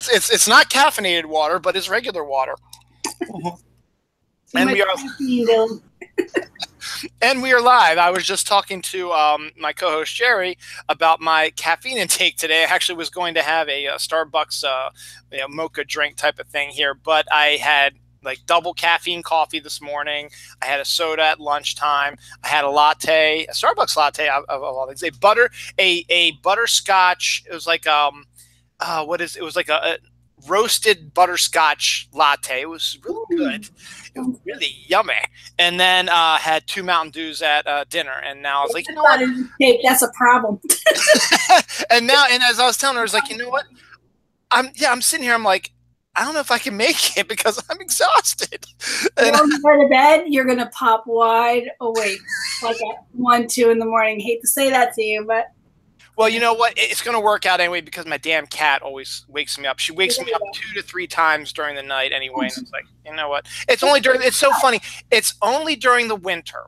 It's not caffeinated water, but it's regular water. And we are and we are live. I was just talking to my co-host Geri about my caffeine intake today. I actually was going to have a Starbucks mocha drink type of thing here, but I had like double caffeine coffee this morning. I had a soda at lunchtime. I had a latte, a Starbucks latte of all things. A butterscotch. It was like it was like a roasted butterscotch latte. It was really good. It was really yummy. And then had 2 Mountain Dews at dinner. And now I was like, you know what? That's a problem. and as I was telling her, I was like, you know what? I'm sitting here. I'm like, I don't know if I can make it because I'm exhausted. You're going to go to bed, you're going to pop wide awake like at 1, 2 in the morning. Hate to say that to you, but. Well, you know what? It's going to work out anyway because my damn cat always wakes me up. She wakes me up 2 to 3 times during the night anyway. And it's like, you know what? It's so funny. It's only during the winter.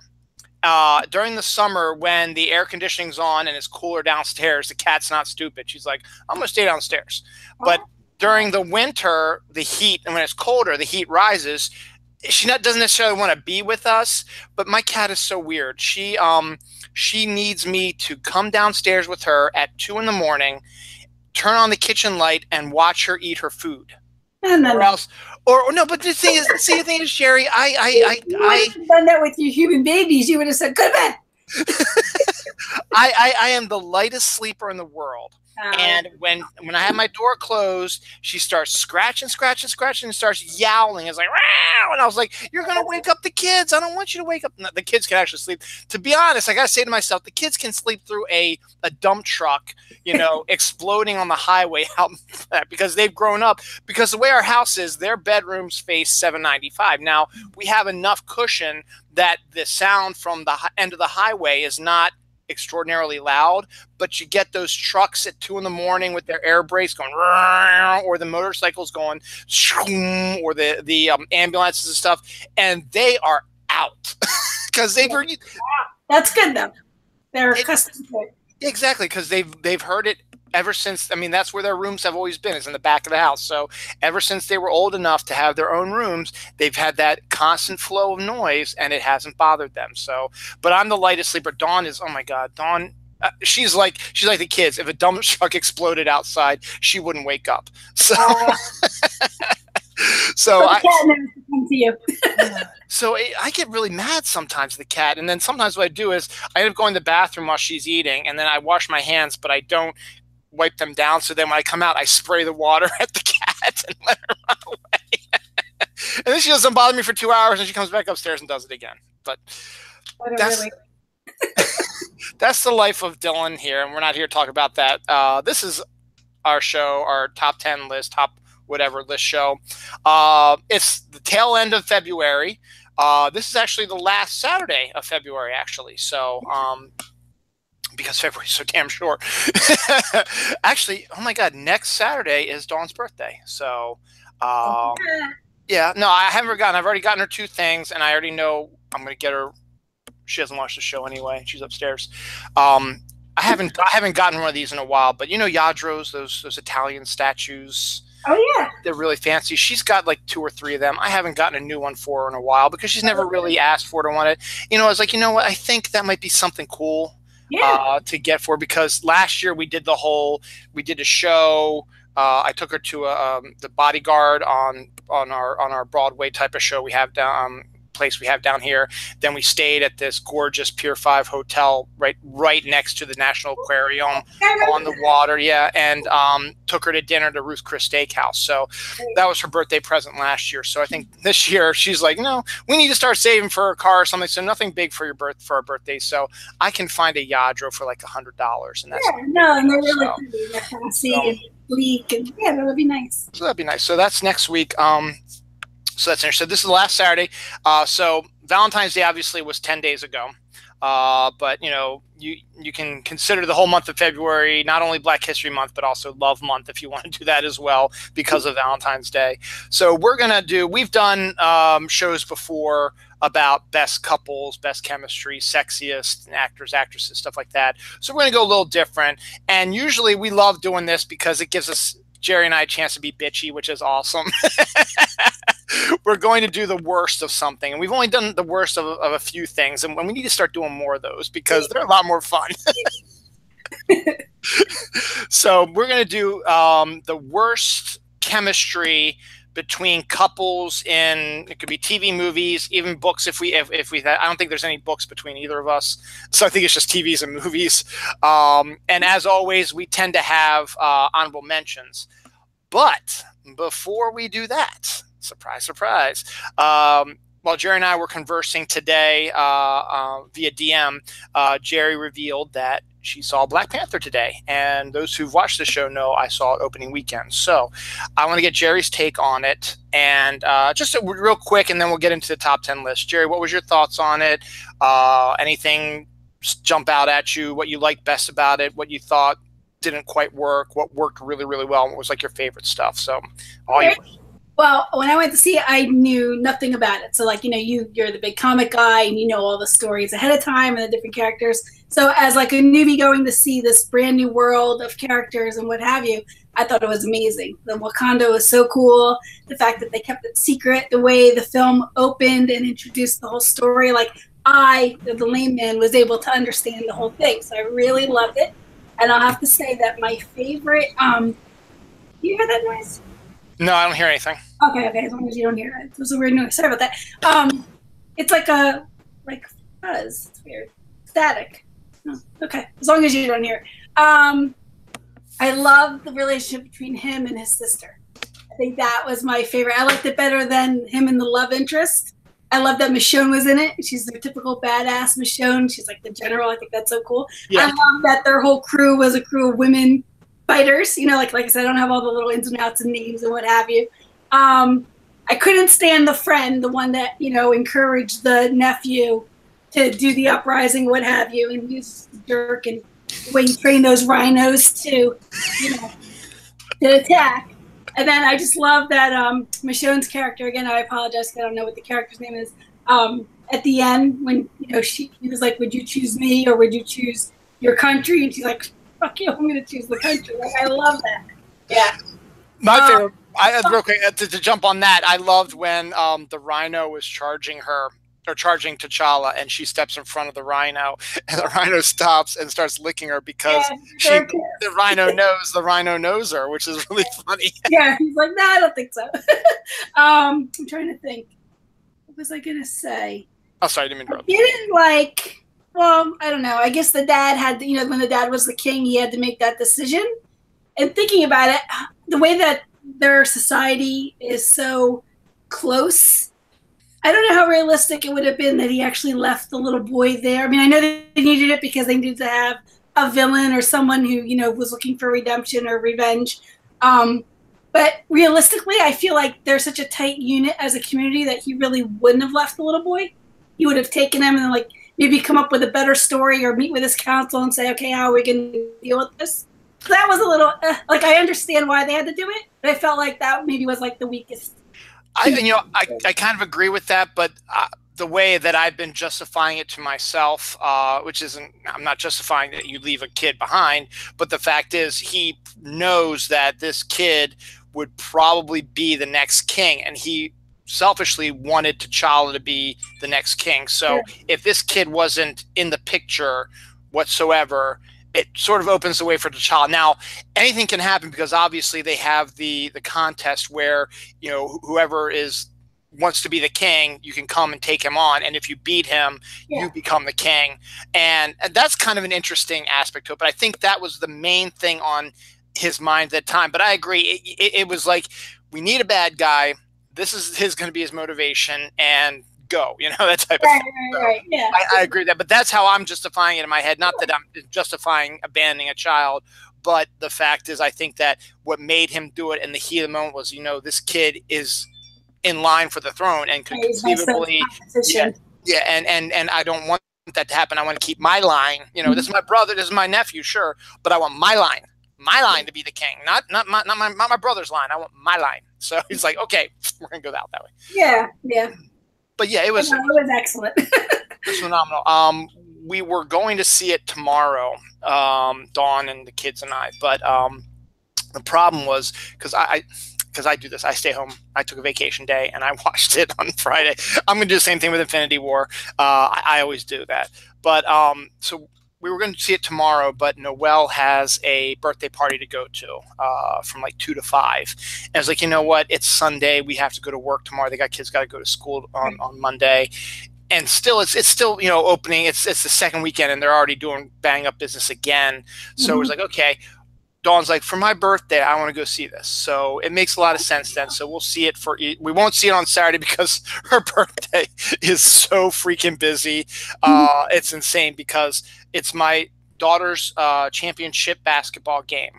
During the summer when the air conditioning's on and it's cooler downstairs, the cat's not stupid. She's like, I'm going to stay downstairs. But during the winter, the heat, and when it's colder, the heat rises. She doesn't necessarily want to be with us, but my cat is so weird. She needs me to come downstairs with her at 2 in the morning, turn on the kitchen light, and watch her eat her food. Or else, or no. But the thing is, Geri, I done that with your human babies. You would have said, "Go to bed." I am the lightest sleeper in the world. And when I have my door closed, she starts scratching, and starts yowling. It's like, "Row!" And I was like, you're going to wake up the kids. I don't want you to wake up. No, the kids can actually sleep. To be honest, I got to say to myself, the kids can sleep through a dump truck, exploding on the highway out because they've grown up. Because the way our house is, their bedrooms face 795. Now, we have enough cushion that the sound from the end of the highway is not extraordinarily loud, but you get those trucks at 2 in the morning with their air brakes going, or the motorcycles going, or the ambulances and stuff, and they are out because they've heard. That's good though. They're accustomed to it. Exactly, because they've heard it ever since. I mean, that's where their rooms have always been, is in the back of the house. So ever since they were old enough to have their own rooms, they've had that constant flow of noise, and it hasn't bothered them. So, but I'm the lightest sleeper. Dawn is, oh my God, Dawn. She's like the kids. If a dump truck exploded outside, she wouldn't wake up. So, so I get really mad sometimes at the cat, and then sometimes what I do is I end up going to the bathroom while she's eating, and then I wash my hands, but I don't wipe them down. So then when I come out, I spray the water at the cat and let her run away. And then she doesn't bother me for 2 hours, and she comes back upstairs and does it again. But that's the life of Dylan here, and we're not here to talk about that. This is our show, our top 10 list, top whatever list show. It's the tail end of February. This is actually the last Saturday of February, actually. So, because February's so damn short. Actually, oh my God, next Saturday is Dawn's birthday. So, yeah, no, I haven't forgotten. I've already gotten her 2 things, and I already know I'm going to get her. She doesn't watch the show anyway. She's upstairs. I haven't gotten one of these in a while, but Yadros, those Italian statues. Oh yeah, they're really fancy. She's got like 2 or 3 of them. I haven't gotten a new one for her in a while because she's never really asked for it or wanted. I was like, you know what? I think that might be something cool to get for her, because last year we did a show. I took her to the Bodyguard on our Broadway type of show we have place we have down here. Then we stayed at this gorgeous Pier 5 hotel right next to the National Aquarium on the water. Yeah, and took her to dinner to Ruth Chris Steakhouse. So that was her birthday present last year. So I think this year she's like, no, we need to start saving for a car or something. So nothing big for our birthday. So I can find a Yadro for like $100, and that's and they're really pretty. They're classy and bleak, and that'll be nice. So that'd be nice. So that's next week. So that's interesting. This is the last Saturday. So Valentine's Day obviously was 10 days ago. But you can consider the whole month of February not only Black History Month, but also Love Month if you want to do that as well because of Valentine's Day. So we've done shows before about best couples, best chemistry, sexiest actors, actresses, stuff like that. So we're going to go a little different. And usually we love doing this because it gives us Geri and I a chance to be bitchy, which is awesome. We're going to do the worst of something, and we've only done the worst of a few things, and we need to start doing more of those because they're a lot more fun. So we're going to do the worst chemistry between couples in, it could be TV, movies, even books. If we, I don't think there's any books between either of us. So I think it's just TVs and movies. And as always, we tend to have honorable mentions. But before we do that, surprise, surprise. While Geri and I were conversing today via DM, Geri revealed that she saw Black Panther today. And those who've watched the show know I saw it opening weekend. So I want to get Geri's take on it. And just real quick, and then we'll get into the top 10 list. Geri, what was your thoughts on it? Anything jump out at you? What you liked best about it? What you thought didn't quite work? What worked really, really well? What was like your favorite stuff? So all yours. Well, when I went to see it, I knew nothing about it. So, like, you know, you're the big comic guy, and you know all the stories ahead of time and the different characters. So, as like a newbie going to see this brand new world of characters and what have you, I thought it was amazing. The Wakanda was so cool. The fact that they kept it secret, the way the film opened and introduced the whole story, like the layman, was able to understand the whole thing. So I really loved it. And I'll have to say that my favorite, you hear that noise? No, I don't hear anything. Okay, as long as you don't hear it. It was a weird noise. Sorry about that. It's like a buzz. It's weird. Static. Oh, okay, as long as you don't hear it. I love the relationship between him and his sister. I think that was my favorite. I liked it better than him and the love interest. I love that Michonne was in it. She's the typical badass Michonne. She's like the general. I think that's so cool. Yeah. I love that their whole crew was a crew of women fighters. You know, like I said, I don't have all the little ins and outs and names and what have you. I couldn't stand the friend, the one that, you know, encouraged the nephew to do the uprising, what have you, and use jerk and when you train those rhinos to, you know, to attack. And then I just love that Michonne's character, again, I apologize because I don't know what the character's name is, at the end when, you know, he was like, would you choose me or would you choose your country? And she's like, fuck you, I'm going to choose the country. Like, I love that. Yeah. My favorite, real quick, to jump on that, I loved when the rhino was charging her, or charging T'Challa, and she steps in front of the rhino, and the rhino stops and starts licking her because the rhino knows her, which is really funny. Yeah, he's like, no, I don't think so. I'm trying to think. What was I going to say? Oh, sorry, I didn't interrupt. You didn't like, well, I don't know. I guess the dad had, you know, when the dad was the king, he had to make that decision. And thinking about it, the way that their society is so close, I don't know how realistic it would have been that he actually left the little boy there. I mean, I know they needed it because they needed to have a villain or someone who, you know, was looking for redemption or revenge. But realistically, I feel like they're such a tight unit as a community that he really wouldn't have left the little boy. He would have taken him and then, like, maybe come up with a better story or meet with his counsel and say, okay, how are we going to deal with this? So that was a little, like, I understand why they had to do it, but I felt like that maybe was, like, the weakest. I kind of agree with that, but the way that I've been justifying it to myself, which isn't, I'm not justifying that you leave a kid behind, but the fact is he knows that this kid would probably be the next king, and he selfishly wanted T'Challa to be the next king. So if this kid wasn't in the picture whatsoever, it sort of opens the way for T'Challa. Now, anything can happen because obviously they have the contest where, you know, whoever wants to be the king, you can come and take him on, and if you beat him, you become the king. And that's kind of an interesting aspect to it. But I think that was the main thing on his mind at that time. But I agree, it was like, we need a bad guy. This is going to be his motivation, and go, you know, that type of thing. Right. Yeah. I agree with that, but that's how I'm justifying it in my head. Not that I'm justifying abandoning a child, but the fact is, I think that what made him do it in the heat of the moment was, you know, this kid is in line for the throne and could conceivably, and I don't want that to happen. I want to keep my line. You know, this is my brother, this is my nephew, sure, but I want my line to be the king, not my brother's line. I want my line. So he's like, okay, we're gonna go out that way. Yeah. But yeah, it was excellent. It was phenomenal. We were going to see it tomorrow, Dawn and the kids and I, but The problem was because I do this. I stay home. I took a vacation day and I watched it on Friday. I'm going to do the same thing with Infinity War. I always do that. But so we were going to see it tomorrow, but Noelle has a birthday party to go to from like 2 to 5. And I was like, you know what? It's Sunday. We have to go to work tomorrow. They got kids got to go to school on Monday. And still, it's still, you know, opening. It's the second weekend and they're already doing bang up business again. So it was like, okay. Dawn's like, for my birthday, I want to go see this. So it makes a lot of sense then. So we'll see it we won't see it on Saturday because her birthday is so freaking busy. It's insane because it's my daughter's championship basketball game.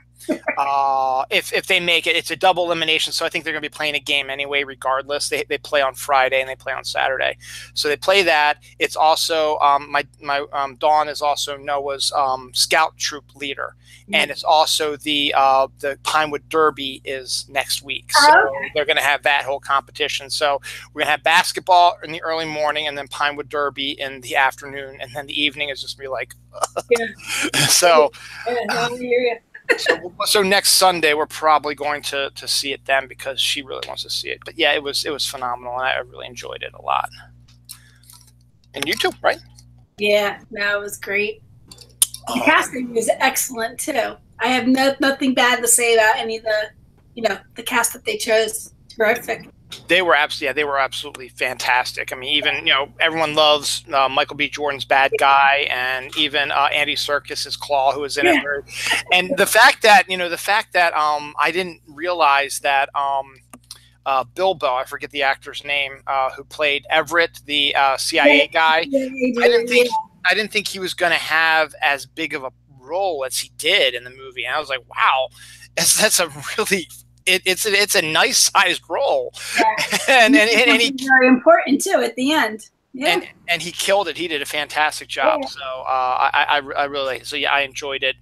If they make it, it's a double elimination. So I think they're going to be playing a game anyway, regardless. They play on Friday and they play on Saturday. So they play that. It's also my Dawn is also Noah's scout troop leader. And it's also the Pinewood Derby is next week. So they're going to have that whole competition. So we're going to have basketball in the early morning and then Pinewood Derby in the afternoon. And then the evening is just be like, so. So next Sunday we're probably going to see it then because she really wants to see it. But yeah, it was phenomenal and I really enjoyed it a lot. And you too, right? Yeah, no, it was great. The casting was excellent too. I have nothing bad to say about any of the cast that they chose. Terrific. They were absolutely fantastic. I mean, even everyone loves Michael B. Jordan's bad guy, and even Andy Serkis's Claw, who was in it. And the fact that I didn't realize that Bilbo, I forget the actor's name, who played Everett, the CIA guy. I didn't think he was going to have as big of a role as he did in the movie. And I was like, wow, that's a really. It's a nice sized role, and he's very important too at the end. Yeah, and he killed it. He did a fantastic job. So I really I enjoyed it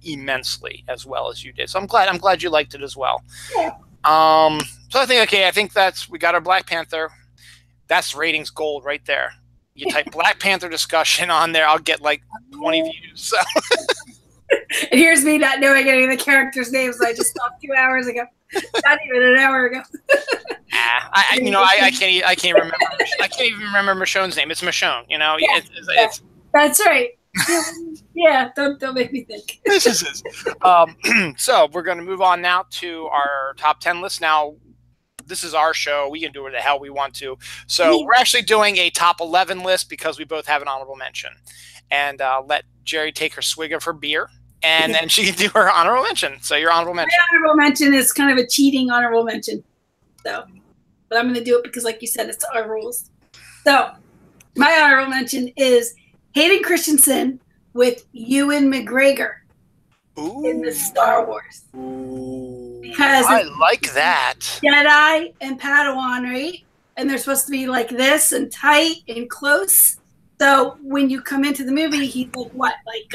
immensely as well as you did. So I'm glad you liked it as well. Yeah. So I think we got our Black Panther. That's ratings gold right there. You type Black Panther discussion on there, I'll get like 20 views. So. And here's me not knowing any of the characters' names I just saw 2 hours ago. Not even an hour ago. I can't remember. I can't even remember Michonne's name. It's Michonne. That's right. Yeah, don't make me think. This is. So we're going to move on now to our top 10 list. Now, this is our show. We can do whatever the hell we want to. So we're actually doing a top 11 list because we both have an honorable mention. And let Geri take her swig of her beer, and then she can do her honorable mention. So your honorable mention. My honorable mention is kind of a cheating honorable mention. So, but I'm going to do it because, like you said, it's our rules. So my honorable mention is Hayden Christensen with Ewan McGregor in the Star Wars. Ooh, because I like that. Jedi and Padawan, right? And they're supposed to be like this and tight and close. So when you come into the movie, he's like what? Like,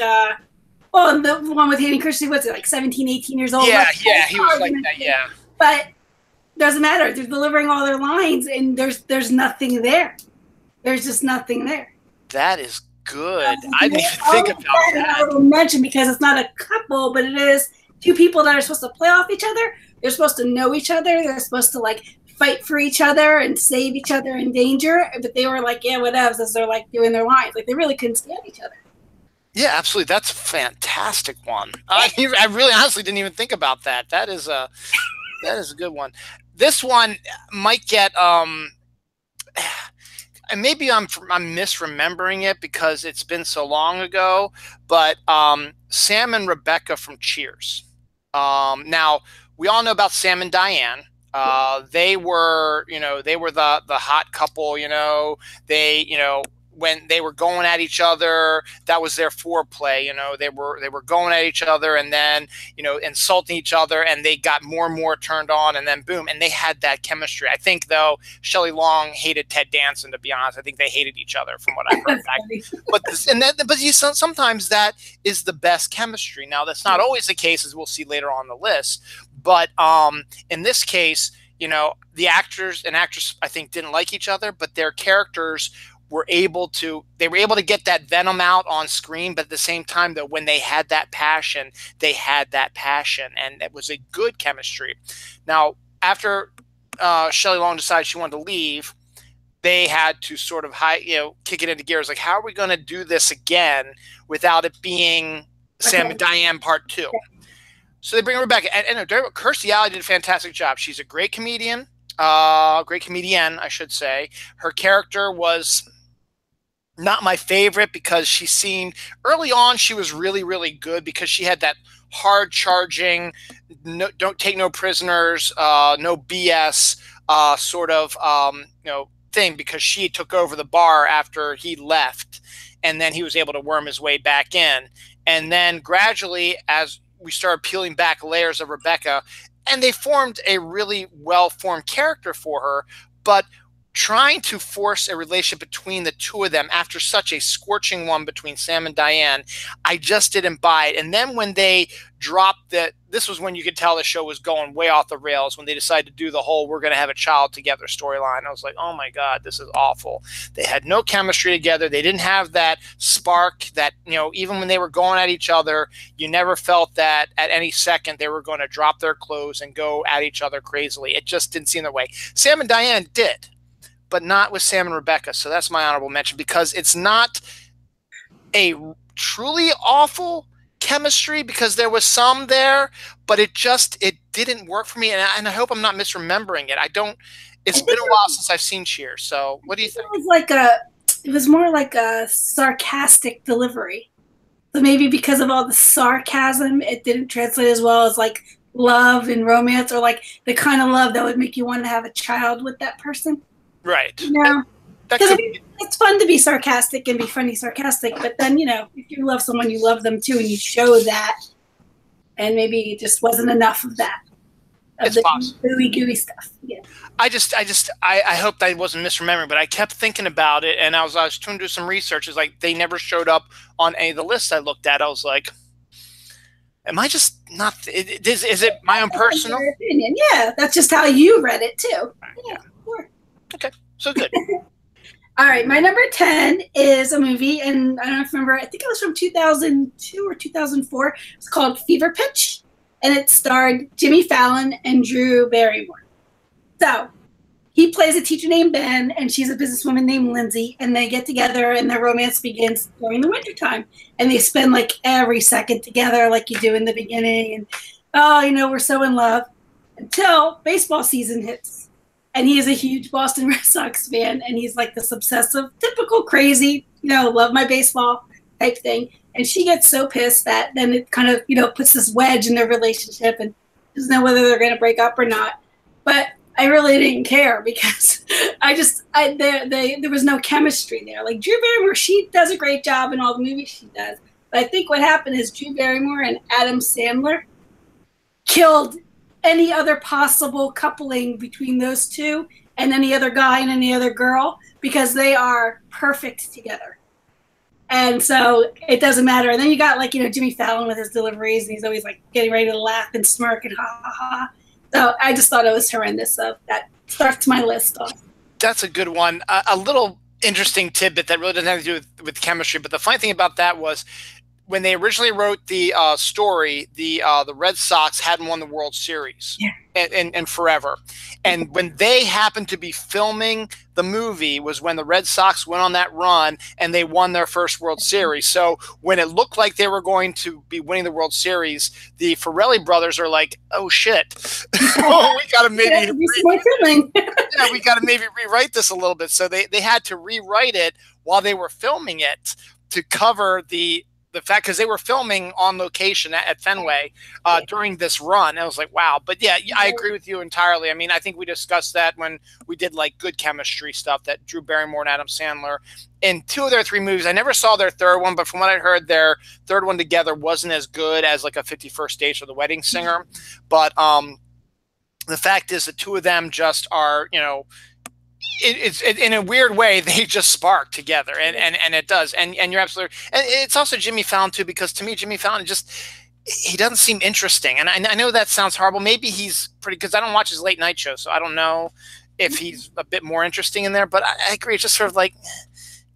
the one with Hayden Christensen, what's it, like 17, 18 years old? Yeah, he was like that, yeah. But doesn't matter. They're delivering all their lines, and there's nothing there. There's just nothing there. That is good. I didn't even think about that. I will mention because it's not a couple, but it is two people that are supposed to play off each other. They're supposed to know each other. They're supposed to like fight for each other and save each other in danger. But they were like, yeah, whatevs, as they're like doing their lines. Like they really couldn't stand each other. Yeah, absolutely. That's a fantastic one. I really honestly didn't even think about that. That is a good one. This one might get and maybe I'm misremembering it because it's been so long ago, but Sam and Rebecca from Cheers. Now we all know about Sam and Diane. They were the hot couple, when they were going at each other, that was their foreplay. They were going at each other and then, insulting each other, and they got more and more turned on, and then boom, and they had that chemistry. I think though Shelley Long hated Ted Danson, to be honest. I think they hated each other from what I've heard back. But sometimes that is the best chemistry. Now that's not always the case, as we'll see later on the list. But in this case, the actors and actress I think didn't like each other, but their characters were able to get that venom out on screen, but at the same time, though, when they had that passion, and it was a good chemistry. Now, after Shelley Long decided she wanted to leave, they had to sort of kick it into gears. Like, how are we going to do this again without it being Sam and Diane Part 2? So they bring Rebecca, and Kirstie Alley did a fantastic job. She's a great comedian, I should say. Her character was not my favorite because she seemed early on she was really, really good because she had that hard charging, don't take no prisoners, no BS sort of thing, because she took over the bar after he left, and then he was able to worm his way back in. And then gradually, as we started peeling back layers of Rebecca, and they formed a really well-formed character for her, but trying to force a relationship between the two of them after such a scorching one between Sam and Diane, I just didn't buy it. And then when they dropped this was when you could tell the show was going way off the rails, when they decided to do the whole "we're going to have a child together" storyline. I was like, oh my God, this is awful. They had no chemistry together. They didn't have that spark that, even when they were going at each other, you never felt that at any second they were going to drop their clothes and go at each other crazily. It just didn't seem their way. Sam and Diane did, but not with Sam and Rebecca. So that's my honorable mention, because it's not a truly awful chemistry, because there was some there, but it didn't work for me. And I hope I'm not misremembering it. It's been a while since I've seen Cheers. So what do you think? It was more like a sarcastic delivery. So maybe because of all the sarcasm, it didn't translate as well as like love and romance, or like the kind of love that would make you want to have a child with that person. Right. It's fun to be sarcastic and be funny sarcastic, but then, if you love someone, you love them too, and you show that, and maybe it just wasn't enough of that. It's possible. Gooey stuff. Yeah. I hope I wasn't misremembering, but I kept thinking about it, and I was trying to do some research. It's like they never showed up on any of the lists I looked at. I was like, am I just not? Is it my own personal opinion? Yeah, that's just how you read it too. Yeah. Sure. Okay, so good. All right, my number 10 is a movie, and I don't remember, I think it was from 2002 or 2004. It's called Fever Pitch, and it starred Jimmy Fallon and Drew Barrymore. So he plays a teacher named Ben, and she's a businesswoman named Lindsay, and they get together, and their romance begins during the wintertime. And they spend like every second together like you do in the beginning, and we're so in love, until baseball season hits. And he is a huge Boston Red Sox fan, and he's like this obsessive, typical crazy, love my baseball type thing. And she gets so pissed that then it kind of, puts this wedge in their relationship, and doesn't know whether they're going to break up or not. But I really didn't care, because there was no chemistry there. Like Drew Barrymore, she does a great job in all the movies she does. But I think what happened is Drew Barrymore and Adam Sandler killed any other possible coupling between those two and any other guy and any other girl, because they are perfect together. And so it doesn't matter. And then you got Jimmy Fallon with his deliveries, and he's always like getting ready to laugh and smirk and ha ha ha. So I just thought it was horrendous. So that starts my list off. That's a good one. A little interesting tidbit that really doesn't have to do with chemistry, but the funny thing about that was, when they originally wrote the story, the Red Sox hadn't won the World Series in forever. And when they happened to be filming the movie was when the Red Sox went on that run and they won their first World Series. So when it looked like they were going to be winning the World Series, the Farrelly brothers are like, oh, shit. We got to maybe we got to maybe rewrite this a little bit. So they had to rewrite it while they were filming it to cover the fact, because they were filming on location at Fenway during this run. And I was like, wow. But yeah, I agree with you entirely. I mean, I think we discussed that when we did like good chemistry stuff, that Drew Barrymore and Adam Sandler in 2 of their 3 movies. I never saw their third one, but from what I heard, their third one together wasn't as good as like a 51st Dates or The Wedding Singer. But the fact is, the 2 of them just are, it's in a weird way, they just spark together, and it does, and you're absolutely, and it's also Jimmy Fallon too, because to me Jimmy Fallon he doesn't seem interesting, and I know that sounds horrible. Maybe he's pretty, because I don't watch his late night show, so I don't know if he's a bit more interesting in there. But I agree, it's just sort of like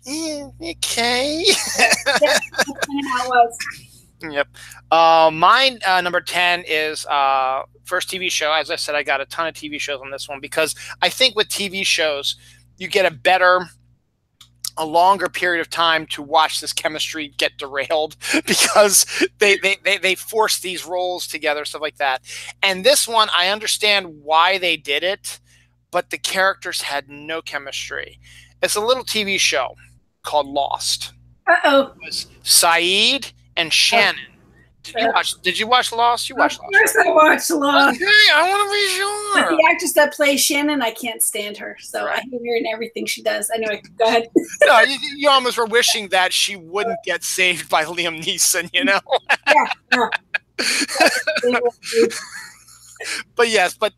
Okay. Yeah, that's kind of how it was. Yep. Mine number 10 is first TV show. As I said, I got a ton of TV shows on this one because I think with TV shows you get a longer period of time to watch this chemistry get derailed because they force these roles together, stuff like that. And this one, I understand why they did it, but the characters had no chemistry. It's a little TV show called Lost. Uh-oh. It was Saeed and Shannon. Did you watch Lost? You watched Lost. Of course I watched Lost. Okay, I want to be sure. But the actress that plays Shannon, I can't stand her. So right. I hate her in everything she does. Anyway, go ahead. No, you almost were wishing that she wouldn't get saved by Liam Neeson, you know? Yeah. But yes, but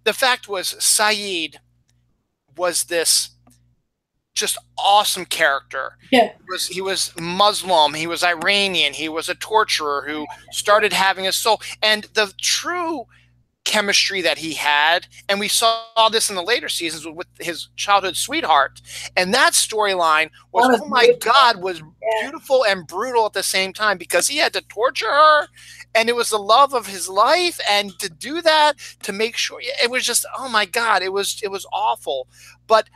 the fact was Saeed was this just awesome character. Yeah. He was Muslim, he was Iranian, he was a torturer who started having a soul. And the true chemistry that he had, and we saw this in the later seasons with his childhood sweetheart, and that storyline was, oh my God, was beautiful and brutal at the same time, because he had to torture her, and it was the love of his life, and to do that, to make sure, it was just, oh my God, it was awful. But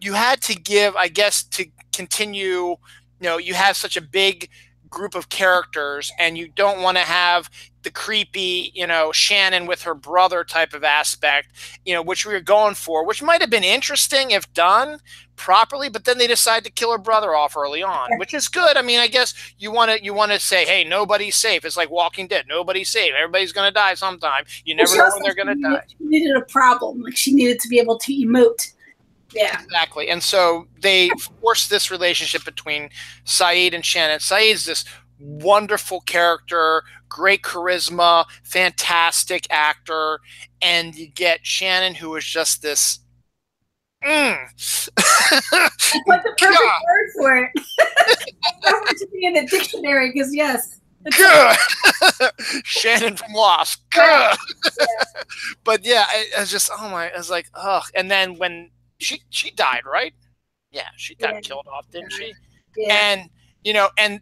you had to give, I guess, to continue, you have such a big group of characters, and you don't want to have the creepy, Shannon with her brother type of aspect, which we were going for, which might have been interesting if done properly, but then they decide to kill her brother off early on, which is good. I mean, I guess you want to say, hey, nobody's safe. It's like Walking Dead. Nobody's safe. Everybody's going to die sometime. You never know when they're going to die. She needed a problem. Like, she needed to be able to emote. Yeah. Exactly. And so they forced this relationship between Saeed and Shannon. Saeed's this wonderful character, great charisma, fantastic actor, and you get Shannon, who is just this. What's the perfect word for it? I want to be in the dictionary because yes. Shannon from Lost. Yeah. But yeah, I was just I was like, ugh. And then when she died, right? Yeah, she got killed off, didn't she? Yeah. And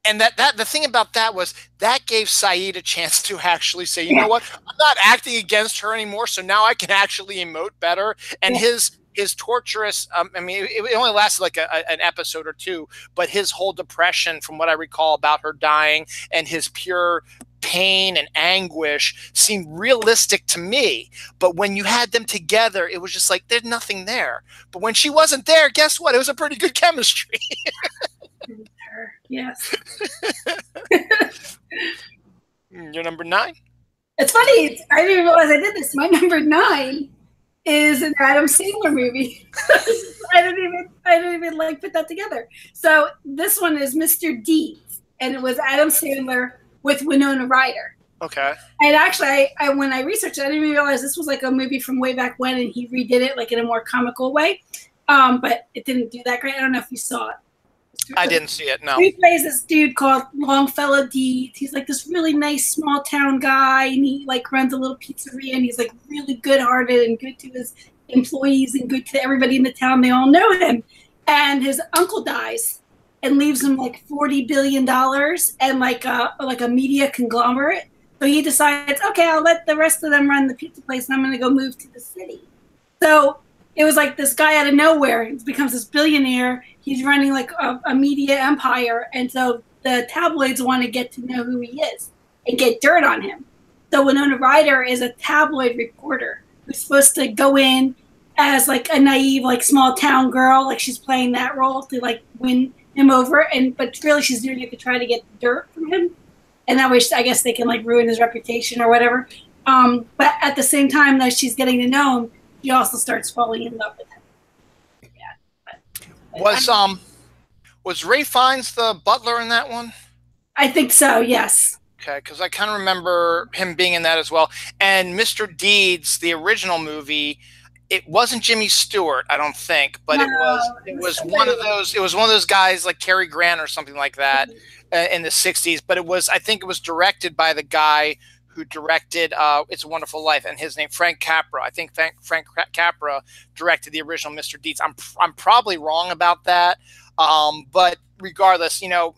and that the thing about that was that gave Saeed a chance to actually say, you know what, I'm not acting against her anymore, so now I can actually emote better. And his torturous, I mean, it only lasted like an episode or two, but his whole depression, from what I recall about her dying, and his pure pain and anguish seemed realistic to me. But when you had them together, it was just like, there's nothing there. But when she wasn't there, guess what? It was a pretty good chemistry. Yes. Your number 9? It's funny. I didn't even realize I did this. My number 9 is an Adam Sandler movie. I didn't even like put that together. So this one is Mr. Deeds, and it was Adam Sandler with Winona Ryder. Okay. And actually, I when I researched it, I didn't even realize this was like a movie from way back when, and he redid it like in a more comical way. But it didn't do that great. I don't know if you saw it. I didn't see it, no. He plays this dude called Longfellow Deeds. He's like this really nice small town guy, and he like runs a little pizzeria, and he's like really good-hearted and good to his employees and good to everybody in the town. They all know him. And his uncle dies and leaves him like $40 billion and like a media conglomerate. So he decides, okay, I'll let the rest of them run the pizza place, and I'm going to go move to the city. So it was like this guy out of nowhere. He becomes this billionaire. He's running like a media empire. And so the tabloids want to get to know who he is and get dirt on him. So Winona Ryder is a tabloid reporter who's supposed to go in as like a naive, like small town girl. Like she's playing that role to like win him over. But really she's doing it to try to get dirt from him. And that way I guess they can like ruin his reputation or whatever. But at the same time that she's getting to know him, she also starts falling in love with him. Yeah. Was Ray Fiennes the butler in that one? I think so, yes. Okay, because I kind of remember him being in that as well. And Mr. Deeds, the original movie, it wasn't Jimmy Stewart, I don't think, but it was one of those. It was one of those guys like Cary Grant or something like that in the '60s. But I think it was directed by the guy who directed It's a Wonderful Life, and his name Frank Capra. I think Frank Capra directed the original Mr. Deeds. I'm probably wrong about that, but regardless, you know,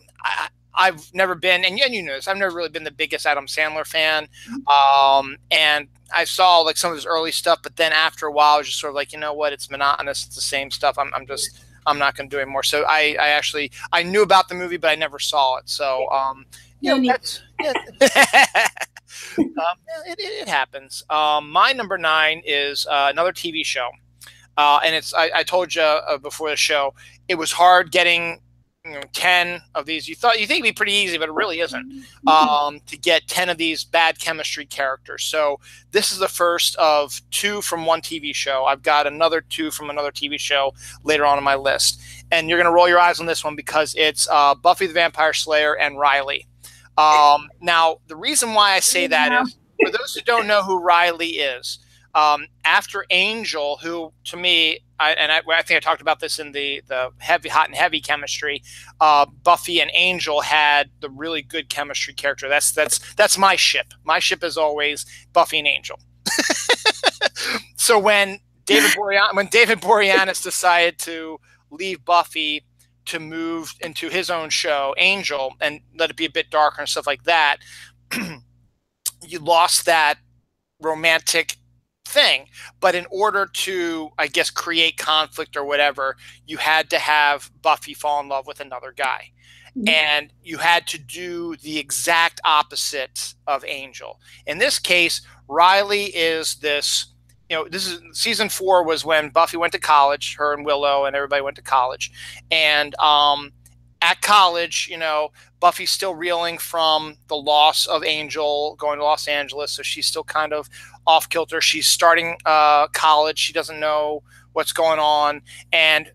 I've never been, and you know this, I've never really been the biggest Adam Sandler fan, and I saw like some of his early stuff, but then after a while, I was just sort of like, you know what, it's monotonous, it's the same stuff. I'm not going to do it more. So I knew about the movie, but I never saw it. So you know, that's yeah. It happens. My number 9 is another TV show, and it's I told you before the show, it was hard getting 10 of these. You think it'd be pretty easy, but it really isn't, to get 10 of these bad chemistry characters. So this is the first of 2 from one TV show. I've got another 2 from another TV show later on in my list, and you're going to roll your eyes on this one because it's Buffy the Vampire Slayer and Riley. Now, the reason why I say that is, for those who don't know who Riley is, after Angel, who to me, I think I talked about this in the hot and heavy chemistry, Buffy and Angel had the really good chemistry character. That's my ship. My ship is always Buffy and Angel. So when David Boreanaz decided to leave Buffy to move into his own show, Angel, and let it be a bit darker and stuff like that, you lost that romantic thing. But in order to, I guess, create conflict or whatever, you had to have Buffy fall in love with another guy. And you had to do the exact opposite of Angel. In this case, Riley is this, this is season 4 was when Buffy went to college, her and Willow and everybody went to college. And at college, Buffy's still reeling from the loss of Angel going to Los Angeles. So she's still kind of off kilter. She's starting college. She doesn't know what's going on. And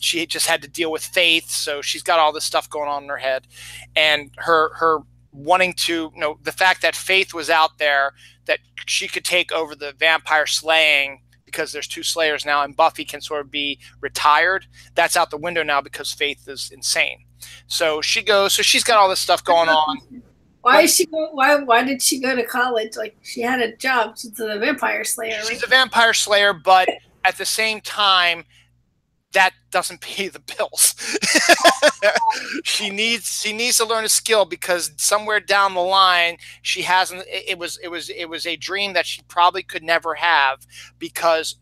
she just had to deal with Faith. So she's got all this stuff going on in her head. And her wanting to, the fact that Faith was out there, that she could take over the vampire slaying because there's 2 slayers now and Buffy can sort of be retired. That's out the window now because Faith is insane. So she goes, so she's got all this stuff going on. Why did she go to college? Like, she had a job. She's a vampire slayer. Right? She's a vampire slayer, but at the same time, that doesn't pay the bills. She needs to learn a skill because somewhere down the line she hasn't. It was a dream that she probably could never have because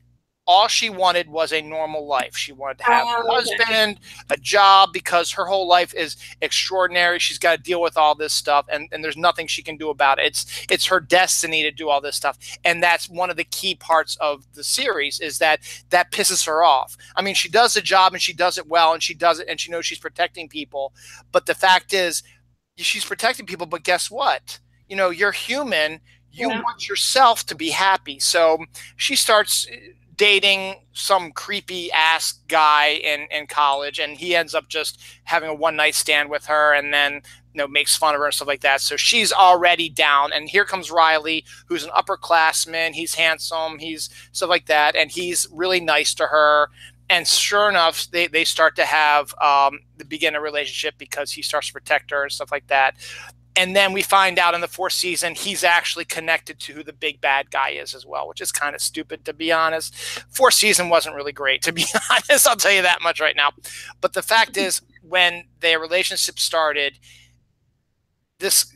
all she wanted was a normal life. She wanted to have a husband, a job, because her whole life is extraordinary. She's got to deal with all this stuff, and there's nothing she can do about it. It's her destiny to do all this stuff, and that's one of the key parts of the series is that pisses her off. I mean, she does the job, and she does it well, and she does it, and she knows she's protecting people, but the fact is she's protecting people, but guess what? You're human. You want yourself to be happy. So she starts dating some creepy ass guy in college, and he ends up just having a one-night stand with her and then makes fun of her and stuff like that. So she's already down, and here comes Riley, who's an upperclassman. He's handsome, he's stuff like that, and he's really nice to her. And sure enough, they start to have begin a relationship because he starts to protect her and stuff like that. And then we find out in the 4th season, he's actually connected to who the big bad guy is as well, which is kind of stupid, to be honest. 4th season wasn't really great, to be honest. I'll tell you that much right now. But the fact is, when their relationship started, this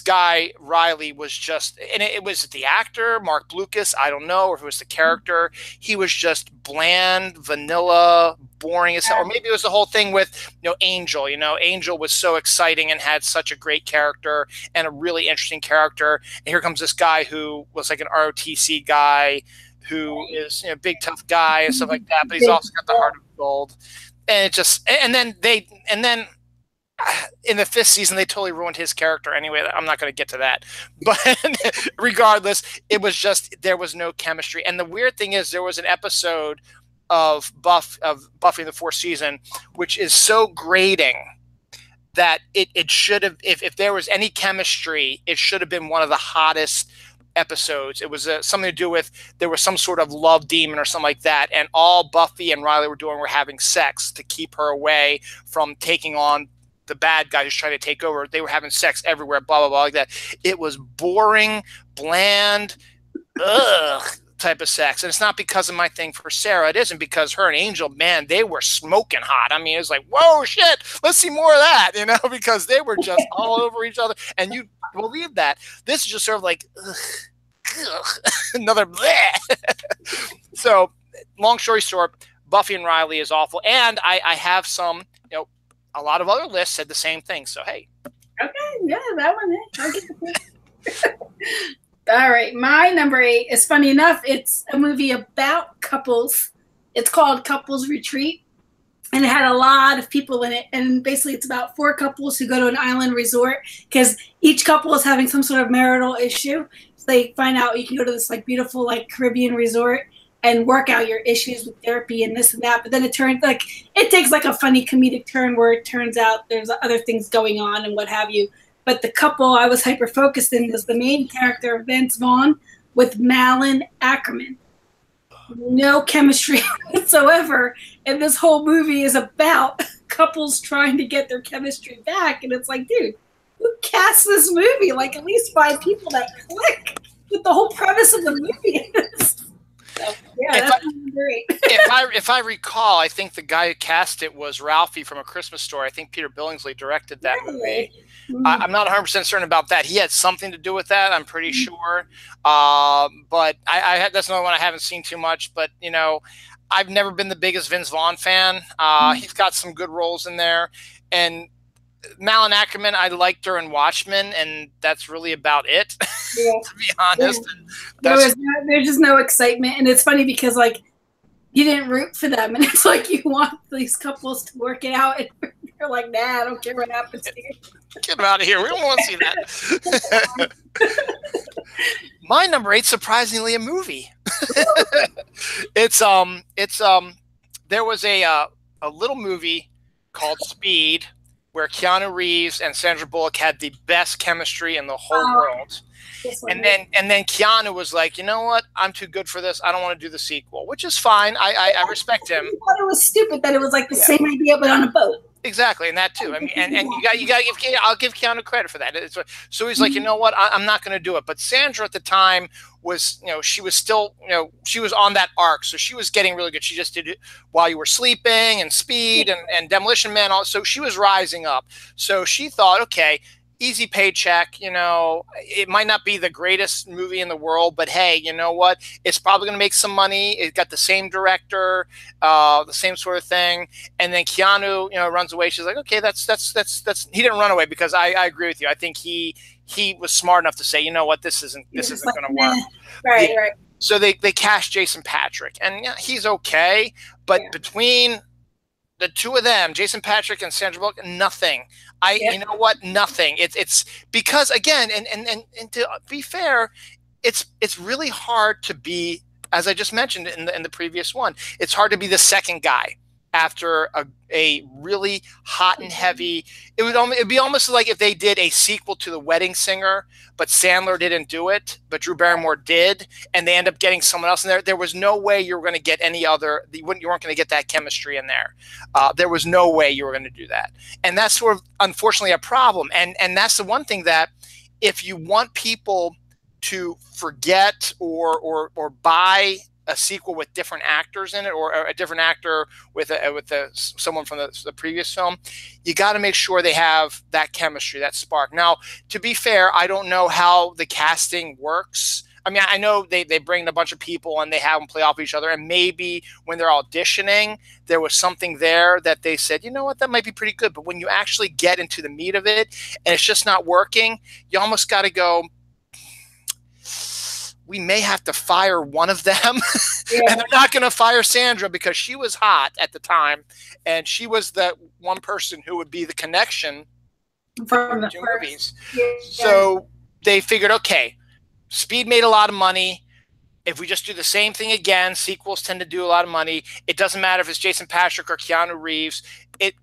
guy, Riley, was just, and it was the actor, Mark Blucas, I don't know, or if it was the character, he was just bland, vanilla, boring as hell. Or maybe it was the whole thing with, Angel. Angel was so exciting and had such a great character and a really interesting character. And here comes this guy who was like an ROTC guy who is, big, tough guy and stuff like that, but he's also got the heart of gold. And it just, and then in the 5th season, they totally ruined his character anyway. I'm not going to get to that. But regardless, it was just, there was no chemistry. And the weird thing is, there was an episode of Buffy in the 4th season, which is so grating that it should have, if there was any chemistry, it should have been one of the hottest episodes. It was something to do with, there was some sort of love demon or something like that. And all Buffy and Riley were doing were having sex to keep her away from taking on the bad guy who's trying to take over. They were having sex everywhere, blah blah blah, like that. It was boring, bland, ugh type of sex. And it's not because of my thing for Sarah. It isn't because her and Angel, man, they were smoking hot. I mean, it was like, whoa, shit, let's see more of that, you know, because they were just all over each other. And you believe that. This is just sort of like, ugh, ugh, another bleh. So, long story short, Buffy and Riley is awful. And I have some, you know, a lot of other lists said the same thing. So, hey. Okay, yeah, that one. I'll get the All right, my number 8 is, funny enough, it's a movie about couples. It's called Couples Retreat, and it had a lot of people in it. And basically, it's about 4 couples who go to an island resort because each couple is having some sort of marital issue. So they find out you can go to this like beautiful like Caribbean resort and work out your issues with therapy and this and that. But then it takes like a funny comedic turn where it turns out there's other things going on and what have you. But the couple I was hyper-focused in was the main character, Vince Vaughn, with Malin Ackerman. No chemistry whatsoever. And this whole movie is about couples trying to get their chemistry back. And it's like, dude, who cast this movie? Like, at least 5 people that click with the whole premise of the movie. So, yeah, that's great. if I recall, I think the guy who cast it was Ralphie from A Christmas Story. I think Peter Billingsley directed that movie. I'm not 100% certain about that. He had something to do with that, I'm pretty sure. But that's another one I haven't seen too much. But, you know, I've never been the biggest Vince Vaughn fan. He's got some good roles in there. And Malin Ackerman, I liked her in Watchmen, and that's really about it, yeah. to be honest. Yeah. There's just no excitement. And it's funny because, like, you didn't root for them. And it's like you want these couples to work it out. And you're like, nah, I don't care what happens here. Get them out of here. We don't want to see that. My number 8, surprisingly, a movie. There was a little movie called Speed where Keanu Reeves and Sandra Bullock had the best chemistry in the whole world. And then Keanu was like, you know what? I'm too good for this. I don't want to do the sequel, which is fine. I respect him. I thought it was stupid that it was like the same idea but on a boat. Exactly, and that too. I mean, and you got to give. I'll give Keanu credit for that. So he's like, you know what? I'm not going to do it. But Sandra at the time was, you know, she was still, you know, she was on that arc, so she was getting really good. She just did it While You Were Sleeping and Speed and Demolition Man. So she was rising up. So she thought, okay, easy paycheck, you know, it might not be the greatest movie in the world, but hey, you know what? It's probably going to make some money. It got the same director, the same sort of thing. And then Keanu, you know, runs away. She's like, okay, that's, he didn't run away because I agree with you. I think he was smart enough to say, you know what, this isn't going to work. Right. So they cast Jason Patrick, and yeah, he's okay. But between the two of them, Jason Patrick and Sandra Bullock, nothing. You know what? Nothing. It's because, again, and to be fair, it's really hard to be, as I just mentioned in the previous one, it's hard to be the second guy after a really hot and heavy. It'd be almost like if they did a sequel to The Wedding Singer, but Sandler didn't do it, but Drew Barrymore did, and they end up getting someone else in there. There was no way you were going to get any other. You weren't going to get that chemistry in there. There was no way you were going to do that, and that's sort of unfortunately a problem. And that's the one thing that if you want people to forget or buy a sequel with different actors in it, or a different actor with someone from the previous film, you got to make sure they have that chemistry, that spark. Now, to be fair, I don't know how the casting works. I mean, I know they bring in a bunch of people and they have them play off each other, and maybe when they're auditioning, there was something there that they said, you know what, that might be pretty good. But when you actually get into the meat of it and it's just not working, you almost got to go, we may have to fire one of them. And they're not going to fire Sandra because she was hot at the time, and she was the one person who would be the connection from the two movies. So they figured, okay, Speed made a lot of money. If we just do the same thing again, sequels tend to do a lot of money. It doesn't matter if it's Jason Patrick or Keanu Reeves.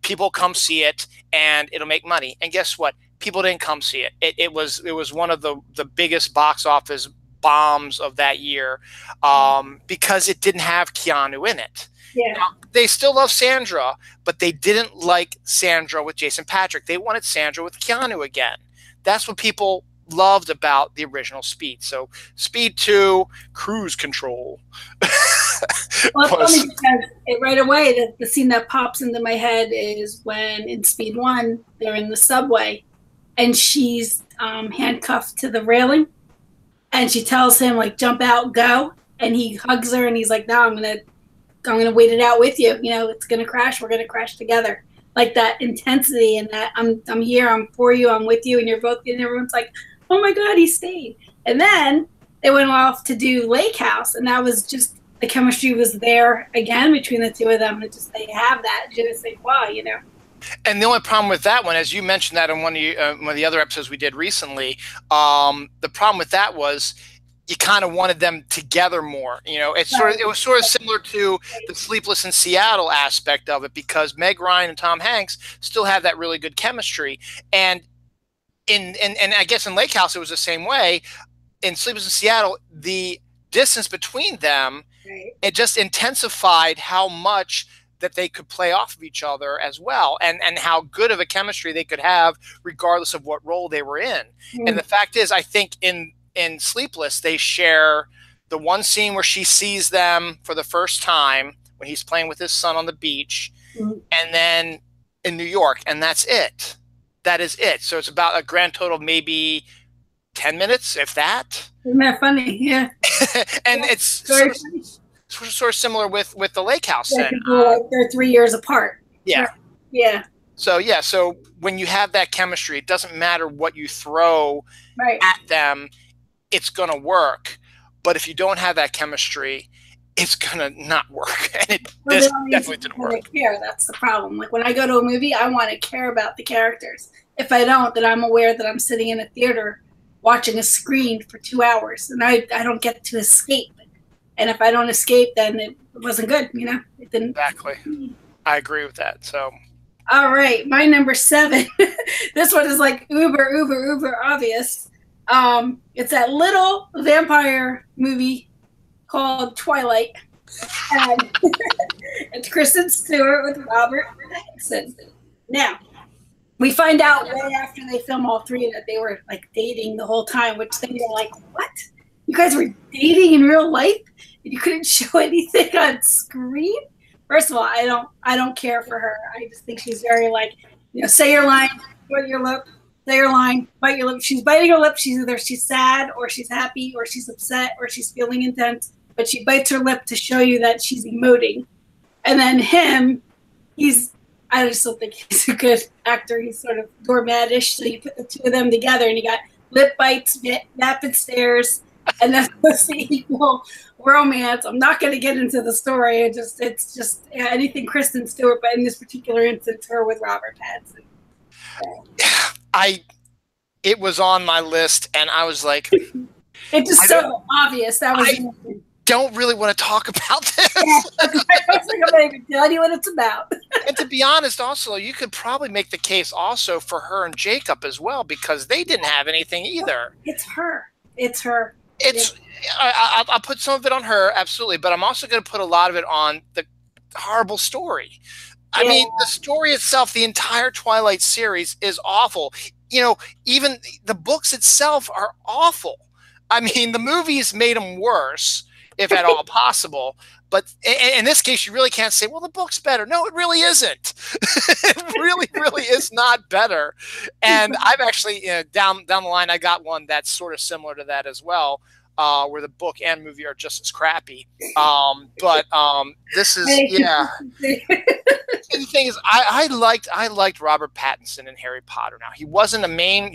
People come see it, and it'll make money. And guess what? People didn't come see it. It was one of the biggest box office bombs of that year, because it didn't have Keanu in it. Yeah. Now, they still love Sandra, but they didn't like Sandra with Jason Patric. They wanted Sandra with Keanu again. That's what people loved about the original Speed. So Speed 2, Cruise Control. Well, it's funny because right away, the scene that pops into my head is when in Speed 1, they're in the subway and she's handcuffed to the railing and she tells him, like, jump out, go. And he hugs her and he's like, no, I'm gonna wait it out with you. You know, it's gonna crash. We're gonna crash together. Like that intensity and that I'm here, I'm for you, I'm with you, and you're both. And everyone's like, oh my God, he stayed. And then they went off to do Lake House, and that was just the chemistry was there again between the two of them. And just they have that je ne sais quoi, you know. And the only problem with that one, as you mentioned that in one of the other episodes we did recently, the problem with that was you kind of wanted them together more. You know, it was sort of similar to the Sleepless in Seattle aspect of it, because Meg Ryan and Tom Hanks still have that really good chemistry. And and I guess in Lake House it was the same way. In Sleepless in Seattle, the distance between them, it just intensified how much that they could play off of each other as well, and how good of a chemistry they could have regardless of what role they were in. And the fact is, I think in Sleepless, they share the one scene where she sees them for the first time when he's playing with his son on the beach, and then in New York, and that's it. That is it. So it's about a grand total of maybe 10 minutes, if that. Isn't that funny? Yeah. And it's sort of similar with the Lake House. Yeah, they're 3 years apart. Yeah. Yeah. So when you have that chemistry, it doesn't matter what you throw at them, it's going to work. But if you don't have that chemistry, it's going to not work. And this definitely didn't work. Care. That's the problem. Like when I go to a movie, I want to care about the characters. If I don't, then I'm aware that I'm sitting in a theater watching a screen for 2 hours, and I don't get to escape. And if I don't escape, then it wasn't good. You know, it didn't. Exactly. I agree with that. So. All right, my number 7. This one is like uber obvious. It's that little vampire movie called Twilight, and it's Kristen Stewart with Robert Pattinson. Now, we find out right after they film all three that they were like dating the whole time, which then you're like, what? You guys were dating in real life and you couldn't show anything on screen? First of all, I don't care for her. I just think she's very like, you know, say your line, bite your lip, say your line, bite your lip. She's biting her lip. She's sad or she's happy or she's upset or she's feeling intense, but she bites her lip to show you that she's emoting. And then him, I just don't think he's a good actor. He's sort of doormatish. So you put the two of them together and you got lip bites, rapid stares, and then the equal romance. I'm not going to get into the story. It's just anything Kristen Stewart, but in this particular instance, her with Robert Pattinson. It was on my list, and I was like, it's just so obvious. I don't really want to talk about this. Yeah, I don't think I'm going to tell you what it's about. And to be honest, also, you could probably make the case also for her and Jacob as well, because they didn't have anything either. It's her. I'll put some of it on her, absolutely, but I'm also going to put a lot of it on the horrible story. I mean, the story itself, the entire Twilight series is awful. You know, even the books itself are awful. I mean, the movies made them worse, if at all possible. But in this case, you really can't say, well, the book's better. No, it really isn't. It really is not better. And I've actually, down the line, I got one that's sort of similar to that as well, where the book and movie are just as crappy. But this is, yeah. And the thing is, I liked Robert Pattinson in Harry Potter. Now, he wasn't the main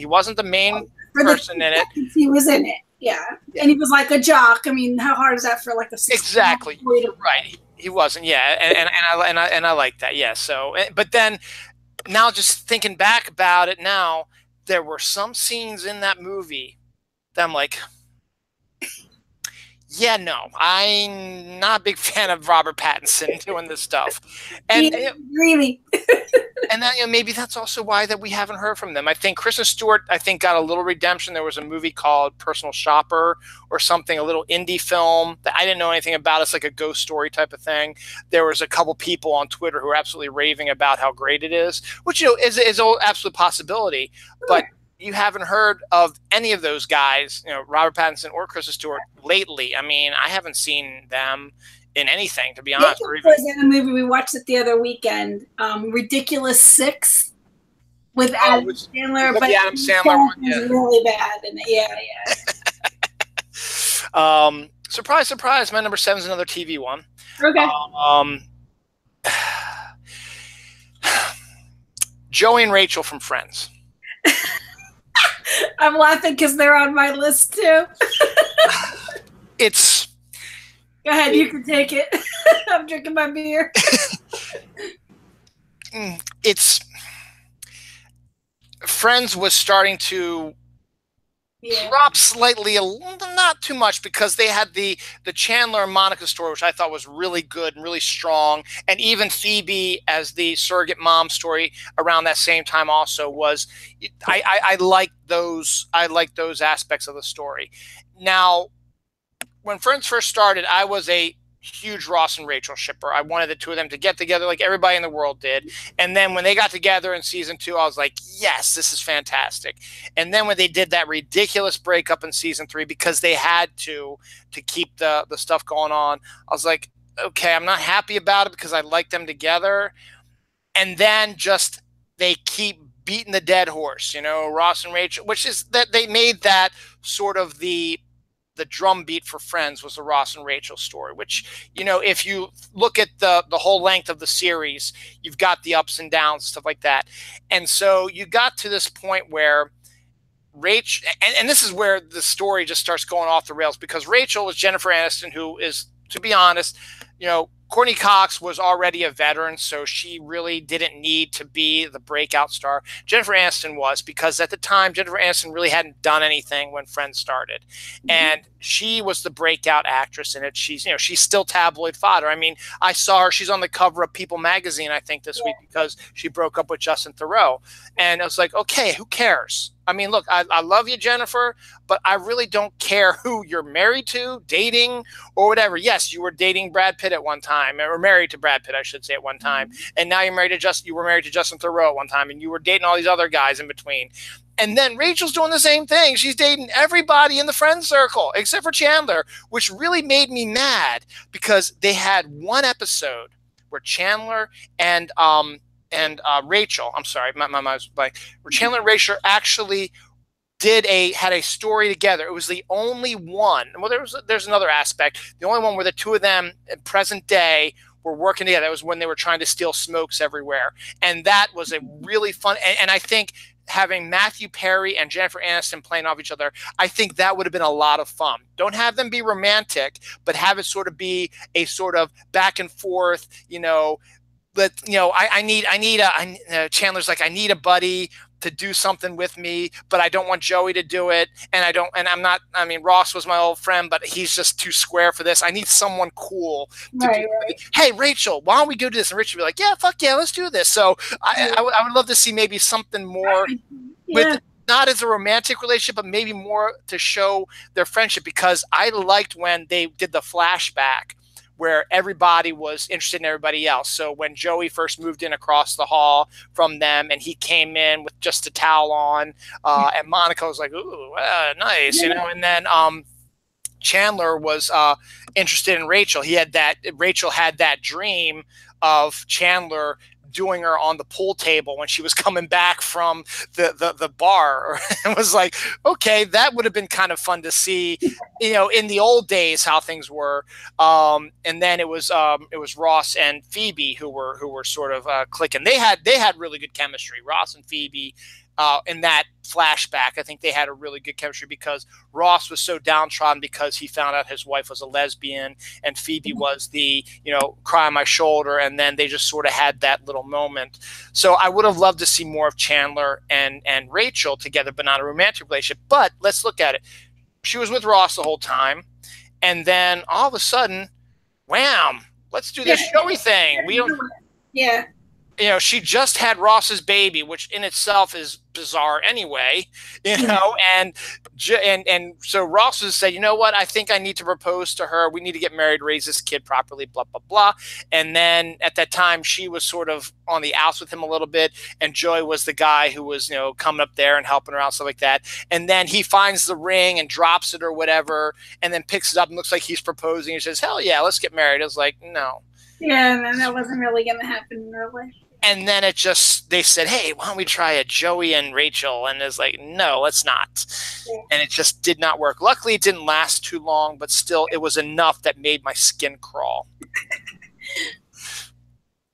person in it. He was in it. Yeah, and he was like a jock. I mean, how hard is that for like a 16-year-old exactly boy to right? He wasn't. Yeah, and I like that. Yeah. So, but then now, just thinking back about it now, there were some scenes in that movie that I'm like, Yeah, no, I'm not a big fan of Robert Pattinson doing this stuff, and really. and that, maybe that's also why that we haven't heard from them. I think Kristen Stewart, I think, got a little redemption. There was a movie called Personal Shopper or something, a little indie film that I didn't know anything about. It's like a ghost story type of thing. There was a couple people on Twitter who were absolutely raving about how great it is, which is an absolute possibility. But you haven't heard of any of those guys, Robert Pattinson or Kristen Stewart lately. I mean, I haven't seen them in anything, to be honest. It was in a movie we watched it the other weekend, Ridiculous Six, with Adam Sandler. But the Adam Sandler one, yeah. Really bad, and yeah. Surprise, surprise! My number 7 is another TV one. Okay. Joey and Rachel from Friends. I'm laughing because they're on my list too. Go ahead, you can take it. I'm drinking my beer. Friends was starting to drop slightly, not too much, because they had the Chandler and Monica story, which I thought was really good and really strong, and even Phoebe as the surrogate mom story around that same time also was. I like those. I like those aspects of the story. Now, when Friends first started, I was a huge Ross and Rachel shipper. I wanted the two of them to get together like everybody in the world did. And then when they got together in season 2, I was like, yes, this is fantastic. And then when they did that ridiculous breakup in season 3, because they had to keep the stuff going on, I was like, okay, I'm not happy about it because I like them together. And then just they keep beating the dead horse, Ross and Rachel, which is that they made that sort of the drum beat for Friends was the Ross and Rachel story, which, if you look at the whole length of the series, you've got the ups and downs, stuff like that. And so you got to this point where Rachel, and this is where the story just starts going off the rails, because Rachel is Jennifer Aniston, who is, to be honest, Courtney Cox was already a veteran, so she really didn't need to be the breakout star. Jennifer Aniston was, because at the time, Jennifer Aniston really hadn't done anything when Friends started. And she was the breakout actress in it. She's still tabloid fodder. I mean, I saw her. She's on the cover of People magazine, I think, this week, because she broke up with Justin Theroux. And I was like, okay, who cares? I mean, look, I love you, Jennifer, but I really don't care who you're married to, dating, or whatever. Yes, you were dating Brad Pitt at one time, or married to Brad Pitt, I should say, at one time. And now you were married to Justin Theroux at one time, and you were dating all these other guys in between. And then Rachel's doing the same thing. She's dating everybody in the friend circle except for Chandler, which really made me mad, because they had one episode where Chandler and Rachel, I'm sorry, my mind's blank, where Chandler and Rachel actually had a story together. It was the only one. Well, there's another aspect. The only one where the two of them in present day were working together. That was when they were trying to steal smokes everywhere. And that was a really fun, and I think having Matthew Perry and Jennifer Aniston playing off each other, I think that would have been a lot of fun. Don't have them be romantic, but have it sort of be a sort of back and forth, but Chandler's like, I need a buddy to do something with me, but I don't want Joey to do it. And Ross was my old friend, but he's just too square for this. I need someone cool to do it. Hey, Rachel, why don't we go do this? And Rachel would be like, yeah, fuck yeah, let's do this. So I would love to see maybe something more with, not as a romantic relationship, but maybe more to show their friendship, because I liked when they did the flashback where everybody was interested in everybody else. So when Joey first moved in across the hall from them, and he came in with just a towel on, and Monica was like, ooh, nice, and then Chandler was interested in Rachel. Rachel had that dream of Chandler doing her on the pool table when she was coming back from the bar. It was like, okay, that would have been kind of fun to see, in the old days how things were. And then it was Ross and Phoebe who were sort of clicking. They had really good chemistry. Ross and Phoebe in that flashback, I think they had a really good chemistry, because Ross was so downtrodden because he found out his wife was a lesbian, and Phoebe was the, cry on my shoulder, and then they just sort of had that little moment. So I would have loved to see more of Chandler and Rachel together, but not a romantic relationship. But let's look at it. She was with Ross the whole time, And then all of a sudden, wham, let's do this Joey thing. We don't. Yeah. You know, she just had Ross's baby, which in itself is bizarre anyway, you know, and so Ross has said, you know what, I think I need to propose to her. We need to get married, raise this kid properly, blah, blah, blah. And then at that time, she was sort of on the outs with him a little bit. And Joey was the guy who was, you know, coming up there and helping her out, stuff like that. And then he finds the ring and drops it or whatever, and then picks it up and looks like he's proposing. He says, hell yeah, let's get married. I was like, no. Yeah, and that wasn't really going to happen in real life. And then it just, they said, hey, why don't we try a Joey and Rachel? And it's like, no, let's not. Yeah. And it just did not work. Luckily, it didn't last too long, but still, it was enough that made my skin crawl.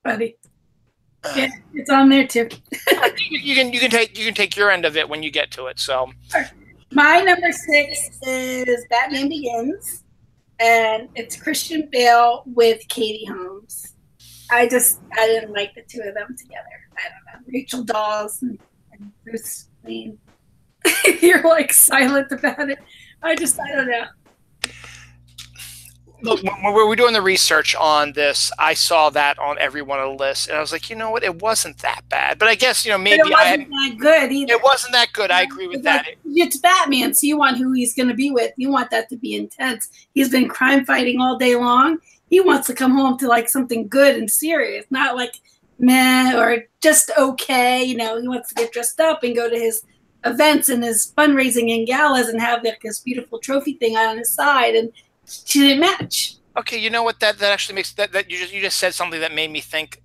Buddy. Yeah, it's on there too. you can take your end of it when you get to it. So, my number 6 is Batman Begins, and it's Christian Bale with Katie Holmes. I didn't like the two of them together. I don't know. Rachel Dawes and Bruce Wayne. You're like silent about it. I don't know. Look, when we were doing the research on this, I saw that on every one of the lists, and I was like, you know what? It wasn't that bad. But I guess, you know, maybe it wasn't that good either. It wasn't that good. I agree with that. It's Batman, so you want who he's going to be with. You want that to be intense. He's been crime fighting all day long. He wants to come home to like something good and serious, not like meh or just okay. You know, he wants to get dressed up and go to his events and his fundraising and galas and have like this beautiful trophy thing on his side. And she didn't match. Okay, you know what? That actually makes that you just said something that made me think,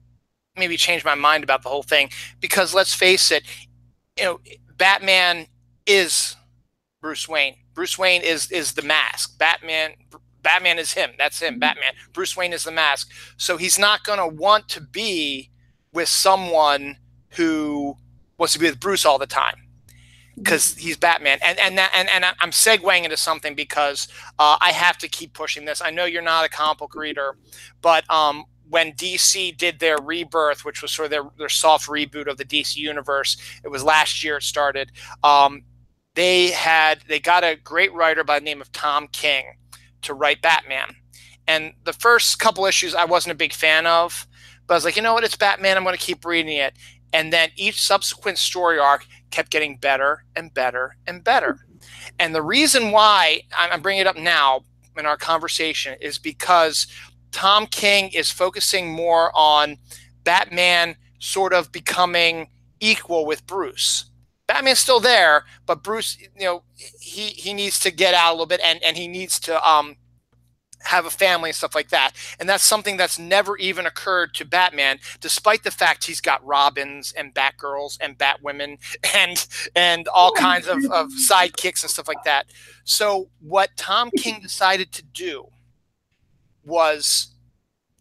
maybe change my mind about the whole thing. Because let's face it, you know, Batman is Bruce Wayne. Bruce Wayne is the mask. Batman is him. That's him, Batman. Bruce Wayne is the mask. So he's not going to want to be with someone who wants to be with Bruce all the time because he's Batman. And I'm segueing into something because I have to keep pushing this. I know you're not a comic book reader, but when DC did their rebirth, which was sort of their soft reboot of the DC universe, it was last year it started. They got a great writer by the name of Tom King to write Batman. And the first couple issues I wasn't a big fan of, but I was like, you know what, it's Batman, I'm going to keep reading it. And then each subsequent story arc kept getting better and better and better. And the reason why I'm bringing it up now in our conversation is because Tom King is focusing more on Batman sort of becoming equal with Bruce. Batman's still there, but Bruce, you know, he needs to get out a little bit, and he needs to have a family and stuff like that. And that's something that's never even occurred to Batman, despite the fact he's got Robins and Batgirls and Batwomen and all kinds of sidekicks and stuff like that. So what Tom King decided to do was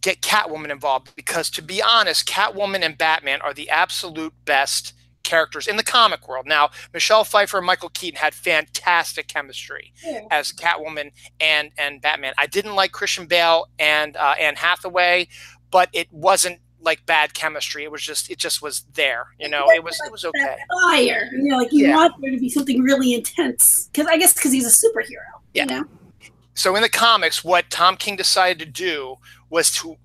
get Catwoman involved, because to be honest, Catwoman and Batman are the absolute best characters in the comic world. Now, Michelle Pfeiffer and Michael Keaton had fantastic chemistry as Catwoman and Batman. I didn't like Christian Bale and Anne Hathaway, but it wasn't like bad chemistry. It just was there. You know, it was okay. Fire. You know, like you want there to be something really intense. Because he's a superhero. Yeah. You know? So in the comics, what Tom King decided to do was to,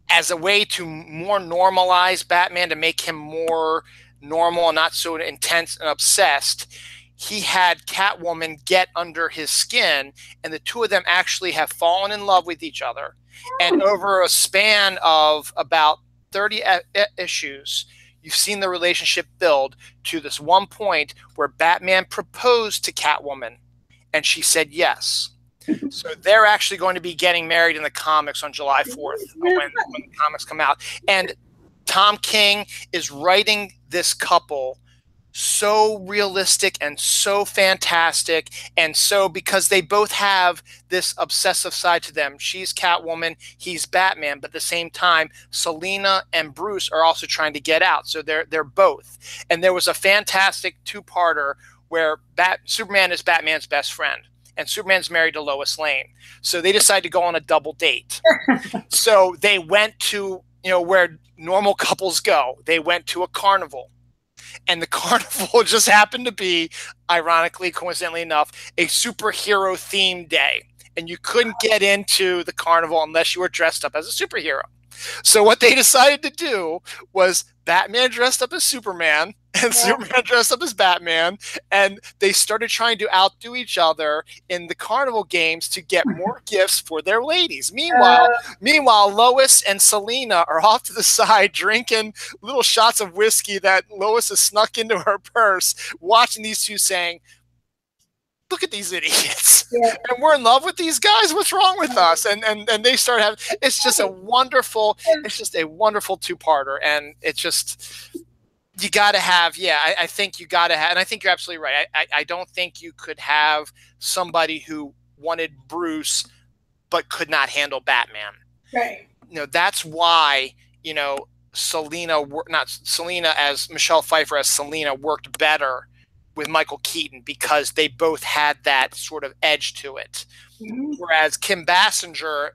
as a way to more normalize Batman, to make him more normal and not so intense and obsessed, he had Catwoman get under his skin, and the two of them actually have fallen in love with each other. And over a span of about 30 issues, you've seen the relationship build to this one point where Batman proposed to Catwoman, and she said yes. So they're actually going to be getting married in the comics on July 4th when the comics come out. And Tom King is writing this couple so realistic and so fantastic, and so because they both have this obsessive side to them. She's Catwoman, he's Batman, but at the same time, Selina and Bruce are also trying to get out. So they're both. And there was a fantastic two-parter where Superman is Batman's best friend, and Superman's married to Lois Lane. So they decided to go on a double date. So they went to, you know, where normal couples go. They went to a carnival. And the carnival just happened to be, ironically, coincidentally enough, a superhero themed day. and you couldn't get into the carnival unless you were dressed up as a superhero. So what they decided to do was Batman dressed up as Superman and Superman dressed up as Batman, and they started trying to outdo each other in the carnival games to get more gifts for their ladies. Meanwhile, Lois and Selena are off to the side drinking little shots of whiskey that Lois has snuck into her purse, watching these two saying, look at these idiots. And we're in love with these guys. What's wrong with us? And they start having, it's just a wonderful two-parter. And it's just, you got to have, I think you got to have, and I think you're absolutely right. I don't think you could have somebody who wanted Bruce but could not handle Batman. Right. That's why, Selena as Michelle Pfeiffer as Selena worked better with Michael Keaton because they both had that sort of edge to it. Mm-hmm. Whereas Kim Basinger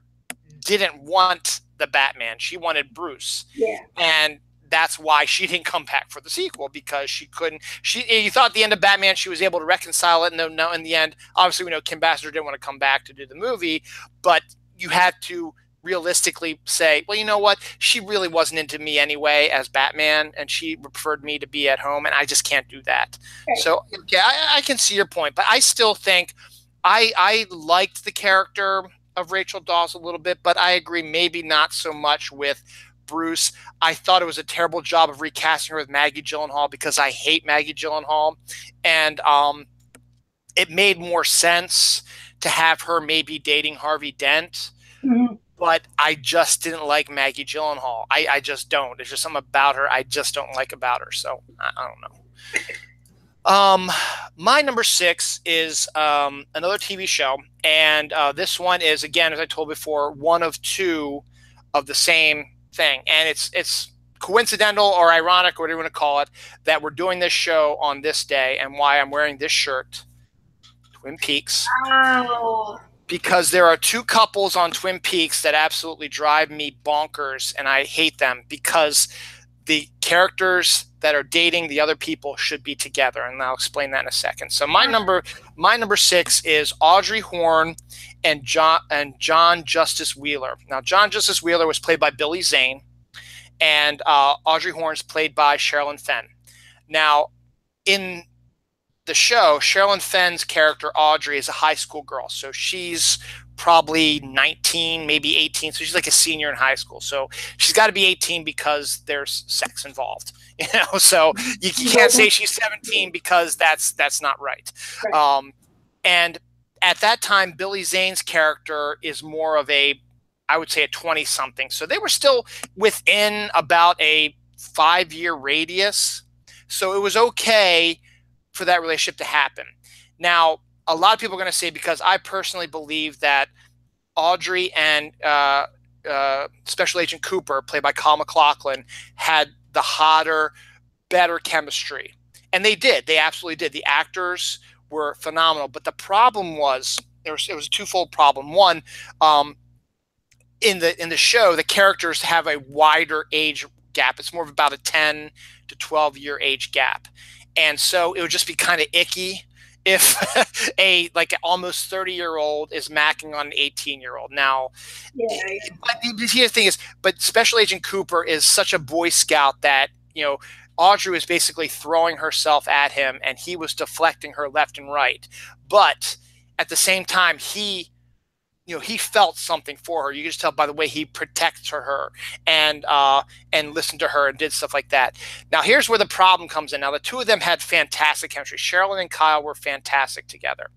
didn't want the Batman. She wanted Bruce. Yeah. And that's why she didn't come back for the sequel, because she couldn't. You thought at the end of Batman she was able to reconcile it. No, in the end, obviously we know Kim Basinger didn't want to come back to do the movie, but you had to realistically say, well, you know what? She really wasn't into me anyway as Batman, and she preferred me to be at home, and I just can't do that. Right. So, yeah, I can see your point, but I still think I liked the character of Rachel Dawes a little bit, but I agree maybe not so much with Bruce. I thought it was a terrible job of recasting her with Maggie Gyllenhaal because I hate Maggie Gyllenhaal, and it made more sense to have her maybe dating Harvey Dent. Mm-hmm. But I just didn't like Maggie Gyllenhaal. I just don't. There's just something about her I just don't like about her. So I don't know. My number 6 is another TV show. And this one is, again, as I told before, one of two of the same thing. And it's coincidental or ironic, or whatever you want to call it, that we're doing this show on this day, and why I'm wearing this shirt. Twin Peaks. Wow. Because there are two couples on Twin Peaks that absolutely drive me bonkers, and I hate them because the characters that are dating the other people should be together, and I'll explain that in a second. So my number 6 is Audrey Horne and John Justice Wheeler. Now, John Justice Wheeler was played by Billy Zane, and Audrey Horne is played by Sherilyn Fenn. Now, in the show, Sherilyn Fenn's character, Audrey, is a high school girl. So she's probably 19, maybe 18. So she's like a senior in high school. So she's got to be 18 because there's sex involved. So you can't say she's 17 because that's not right. And at that time, Billy Zane's character is more of I would say a 20-something. So they were still within about a 5-year radius. So it was okay for that relationship to happen. Now, a lot of people are going to say, because I personally believe that Audrey and Special Agent Cooper, played by Kyle MacLachlan, had the hotter, better chemistry. And they did. They absolutely did. The actors were phenomenal. But the problem was, it was a twofold problem. One, in the show, the characters have a wider age gap. It's more of about a 10 to 12-year age gap. And so it would just be kind of icky if an almost 30-year-old is macking on an 18-year-old. Now, but the thing is, but Special Agent Cooper is such a Boy Scout that, Audrey was basically throwing herself at him, and he was deflecting her left and right. But at the same time, he felt something for her. You can just tell by the way he protects her and listened to her and did stuff like that. Now, here's where the problem comes in. Now, the two of them had fantastic chemistry. Sherilyn and Kyle were fantastic together.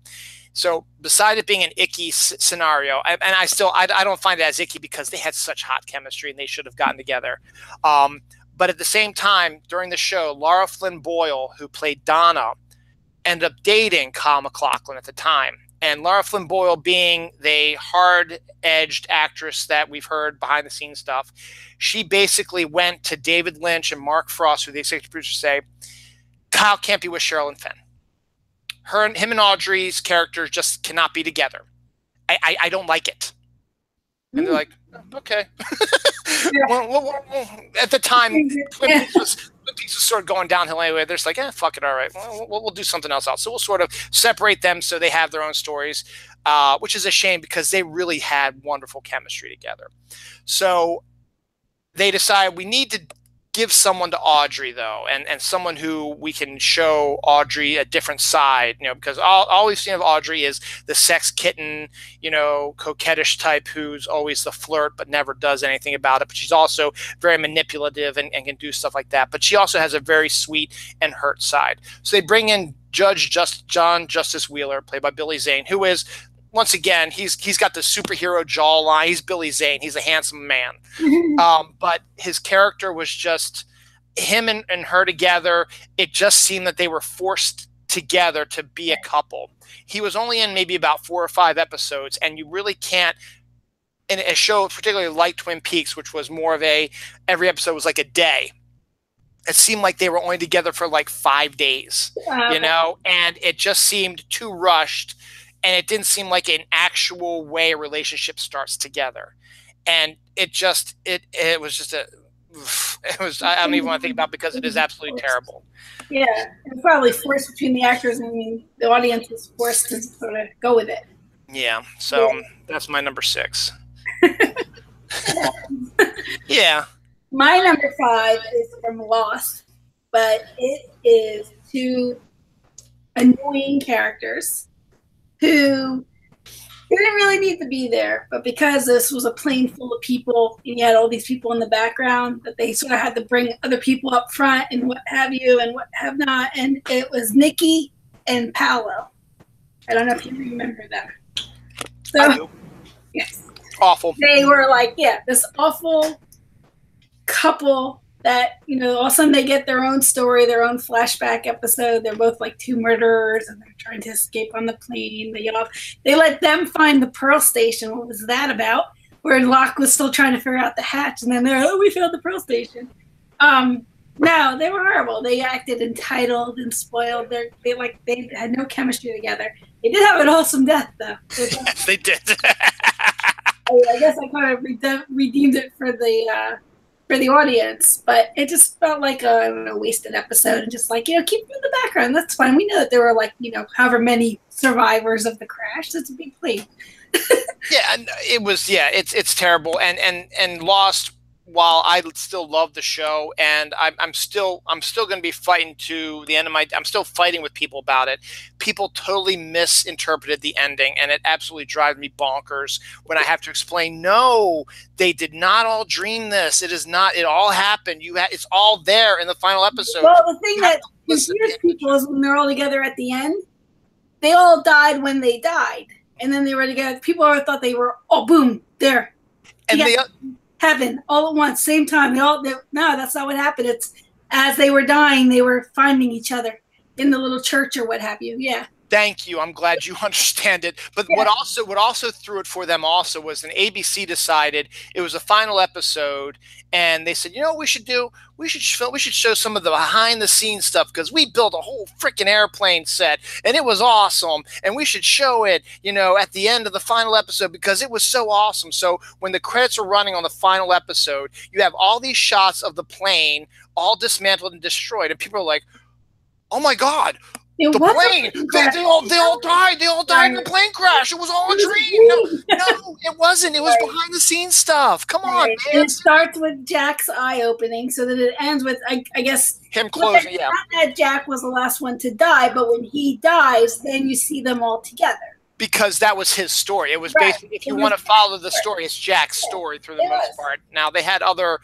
So, besides it being an icky scenario, and I don't find it as icky because they had such hot chemistry and they should have gotten together. But at the same time, during the show, Lara Flynn Boyle, who played Donna, ended up dating Kyle MacLachlan at the time. And Lara Flynn Boyle, being the hard-edged actress that we've heard behind-the-scenes stuff, she basically went to David Lynch and Mark Frost, who the executive producers say, Kyle can't be with Sherilyn Fenn. Him and Audrey's characters just cannot be together. I don't like it. And they're like, okay. Well, at the time, Twin Peaks things are sort of going downhill anyway. They're just like, fuck it, all right, we'll do something else out. So we'll sort of separate them so they have their own stories, which is a shame because they really had wonderful chemistry together. So they decide we need to give someone to Audrey, though, and someone who we can show Audrey a different side, because all we've seen of Audrey is the sex kitten, coquettish type who's always the flirt but never does anything about it. But she's also very manipulative and can do stuff like that. But she also has a very sweet and hurt side. So they bring in Judge John Justice Wheeler, played by Billy Zane, who is, once again, he's got the superhero jawline. He's Billy Zane. He's a handsome man. But his character was just him and her together. It just seemed that they were forced together to be a couple. He was only in maybe about 4 or 5 episodes, and you really can't, in a show particularly like Twin Peaks, which was more of every episode was like a day. It seemed like they were only together for like 5 days, and it just seemed too rushed. And it didn't seem like an actual way a relationship starts together. And it was just I don't even want to think about it because it is absolutely terrible. Yeah, and probably forced between the actors and the audience was forced to sort of go with it. Yeah, so that's my number 6. Yeah. My number 5 is from Lost, but it is 2 annoying characters who didn't really need to be there, but because this was a plane full of people and you had all these people in the background, that they sort of had to bring other people up front and what have you and what have not, and it was Nikki and Paolo. I don't know if you remember that. So, I do. Yes. Awful. They were like, this awful couple that, all of a sudden they get their own story, their own flashback episode. They're both like 2 murderers and they're trying to escape on the plane. They let them find the Pearl Station. What was that about? Where Locke was still trying to figure out the hatch, and then we found the Pearl Station. No, they were horrible. They acted entitled and spoiled. They had no chemistry together. They did have an awesome death, though. Yes, they did. I guess I kind of redeemed it for the audience, but it just felt like a wasted episode, and just like, keep them in the background. That's fine. We know that there were however many survivors of the crash. That's a big plane. Yeah, and it was. Yeah, it's terrible. And Lost, while I still love the show, and I'm still going to be fighting to the end of I'm still fighting with people about it. People totally misinterpreted the ending, and it absolutely drives me bonkers when I have to explain, no, they did not all dream this. It is not. It all happened. It's all there in the final episode. Well, the thing that confused people is when they're all together at the end, they all died when they died, and then they were together. People thought they were, boom, there. And heaven all at once, same time. No, that's not what happened. It's as they were dying, they were finding each other in the little church or what have you. Yeah. Thank you. I'm glad you understand it. But what also threw it for them also was an ABC decided it was a final episode, and they said, what we should do? We should show some of the behind the scenes stuff because we built a whole freaking airplane set and it was awesome, and we should show it, at the end of the final episode because it was so awesome. So when the credits are running on the final episode, you have all these shots of the plane all dismantled and destroyed, and people are like, "Oh my God." The plane, they all died. They all died in the plane crash. It was all a dream. No, it wasn't. It was behind the scenes stuff. Come on, man. It starts with Jack's eye opening, so that it ends with, I guess, him closing. Yeah. Not that Jack was the last one to die, but when he dies, then you see them all together. Because that was his story. It was basically, if you want to follow the story, it's Jack's story through the most part. Now they had other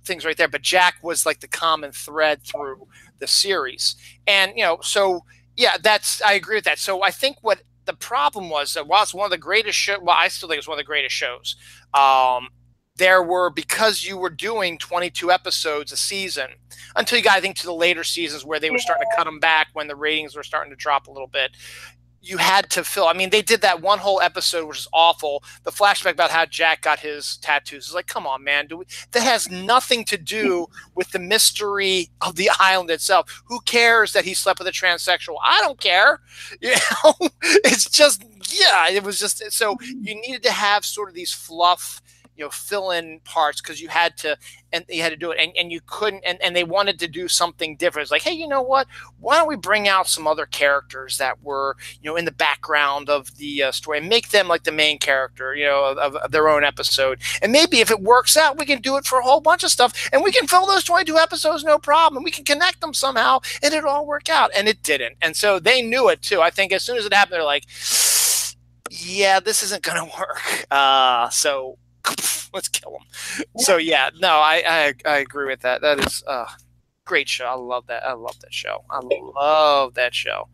things right there, but Jack was like the common thread through the series. And so yeah, I agree with that. So I think what the problem was that while it's one of the greatest shows, I still think it's one of the greatest shows. There were, because you were doing 22 episodes a season until you got, I think, to the later seasons where they were starting to cut them back when the ratings were starting to drop a little bit. You had to fill. I mean, they did that one whole episode, which is awful. The flashback about how Jack got his tattoos is like, come on, man. That has nothing to do with the mystery of the island itself. Who cares that he slept with a transsexual? I don't care. It's just, it was just, so you needed to have sort of these fluff, fill in parts because you had to do it, and you couldn't, and they wanted to do something different. It's like, hey, you know what? Why don't we bring out some other characters that were in the background of the story and make them like the main character, of their own episode. And maybe if it works out, we can do it for a whole bunch of stuff, and we can fill those 22 episodes no problem. We can connect them somehow, and it'll all work out. And it didn't. And so they knew it too. I think as soon as it happened, they're like, yeah, this isn't going to work. So let's kill him. So yeah, no, I agree with that. That is a great show. I love that. I love that show. I love that show.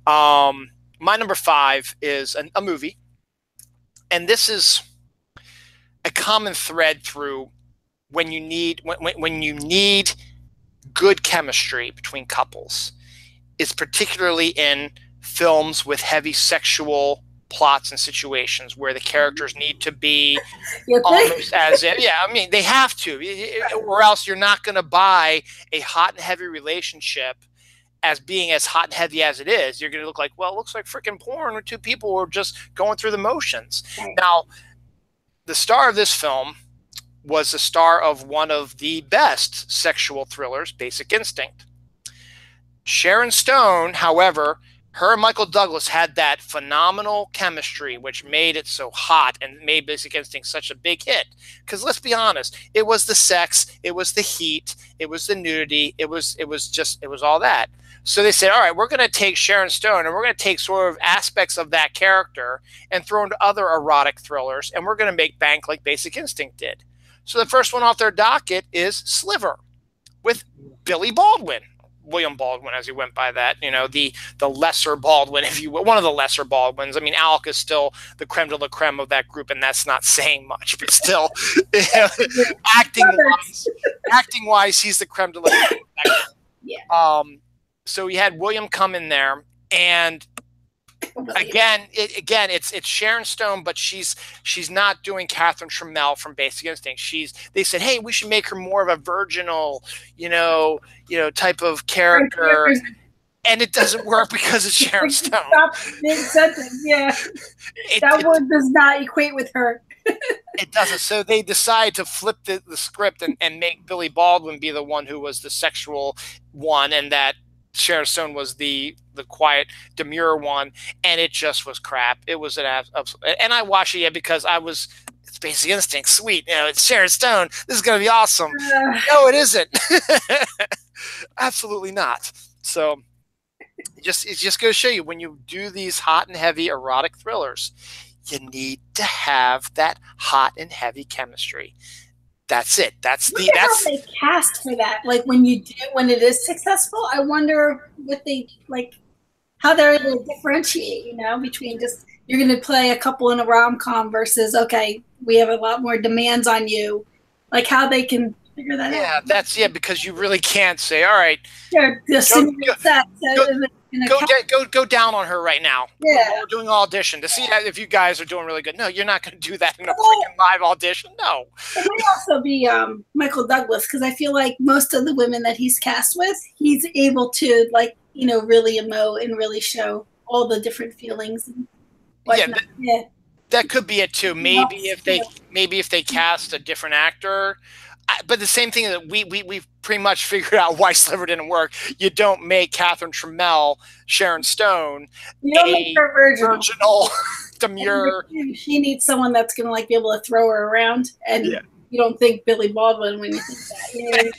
My number 5 is a movie, and this is a common thread through when you need good chemistry between couples. It's particularly in films with heavy sexual plots and situations where the characters need to be almost as if, I mean, they have to, or else you're not going to buy a hot and heavy relationship as being as hot and heavy as it is. You're going to look like, well, it looks like freaking porn where two people were just going through the motions. Right. Now, the star of this film was the star of one of the best sexual thrillers, Basic Instinct. Sharon Stone, however, her and Michael Douglas had that phenomenal chemistry, which made it so hot and made Basic Instinct such a big hit. Because let's be honest, it was the sex, it was the heat, it was the nudity, it was all that. So they said, all right, we're going to take Sharon Stone and we're going to take sort of aspects of that character and throw into other erotic thrillers, and we're going to make bank like Basic Instinct did. So the first one off their docket is Sliver with Billy Baldwin. William Baldwin, as he went by that, the lesser Baldwin, if you will, one of the lesser Baldwins. I mean, Alec is still the creme de la creme of that group, and that's not saying much, but still, acting wise, he's the creme de la creme. Yeah. So we had William come in there, and again, it's Sharon Stone, but she's not doing Catherine Trammell from Basic Instinct. They said, hey, we should make her more of a virginal, type of character, and it doesn't work because it's Sharon Stone. Yeah, that one does not equate with her. It doesn't. So they decide to flip the script and make Billy Baldwin be the one who was the sexual one, and that Sharon Stone was the quiet, demure one, and it just was crap. It was an absolute, and I watched it because it's Basic Instinct, sweet, it's Sharon Stone. This is going to be awesome. No, it isn't. Absolutely not. So it just goes to show you, when you do these hot and heavy erotic thrillers, you need to have that hot and heavy chemistry. That's it. That's how they cast for that. Like when it is successful, I wonder what they how they're able to differentiate, between just you're going to play a couple in a rom-com versus, okay, we have a lot more demands on you. Like how they can figure that out. Yeah, because you really can't say, all right, go down on her right now. Yeah. We're doing an audition to see if you guys are doing really good. No, you're not going to do that in a freaking live audition. No. It might also be Michael Douglas, because I feel like most of the women that he's cast with, he's able to really emote and really show all the different feelings. And whatnot. Yeah. That could be it too. Maybe if they cast a different actor. But the same thing that we've pretty much figured out why Sliver didn't work. You don't make Catherine Trammell, Sharon Stone, you don't make her virginal demure. She needs someone that's going to be able to throw her around, and you don't think Billy Baldwin when you think that.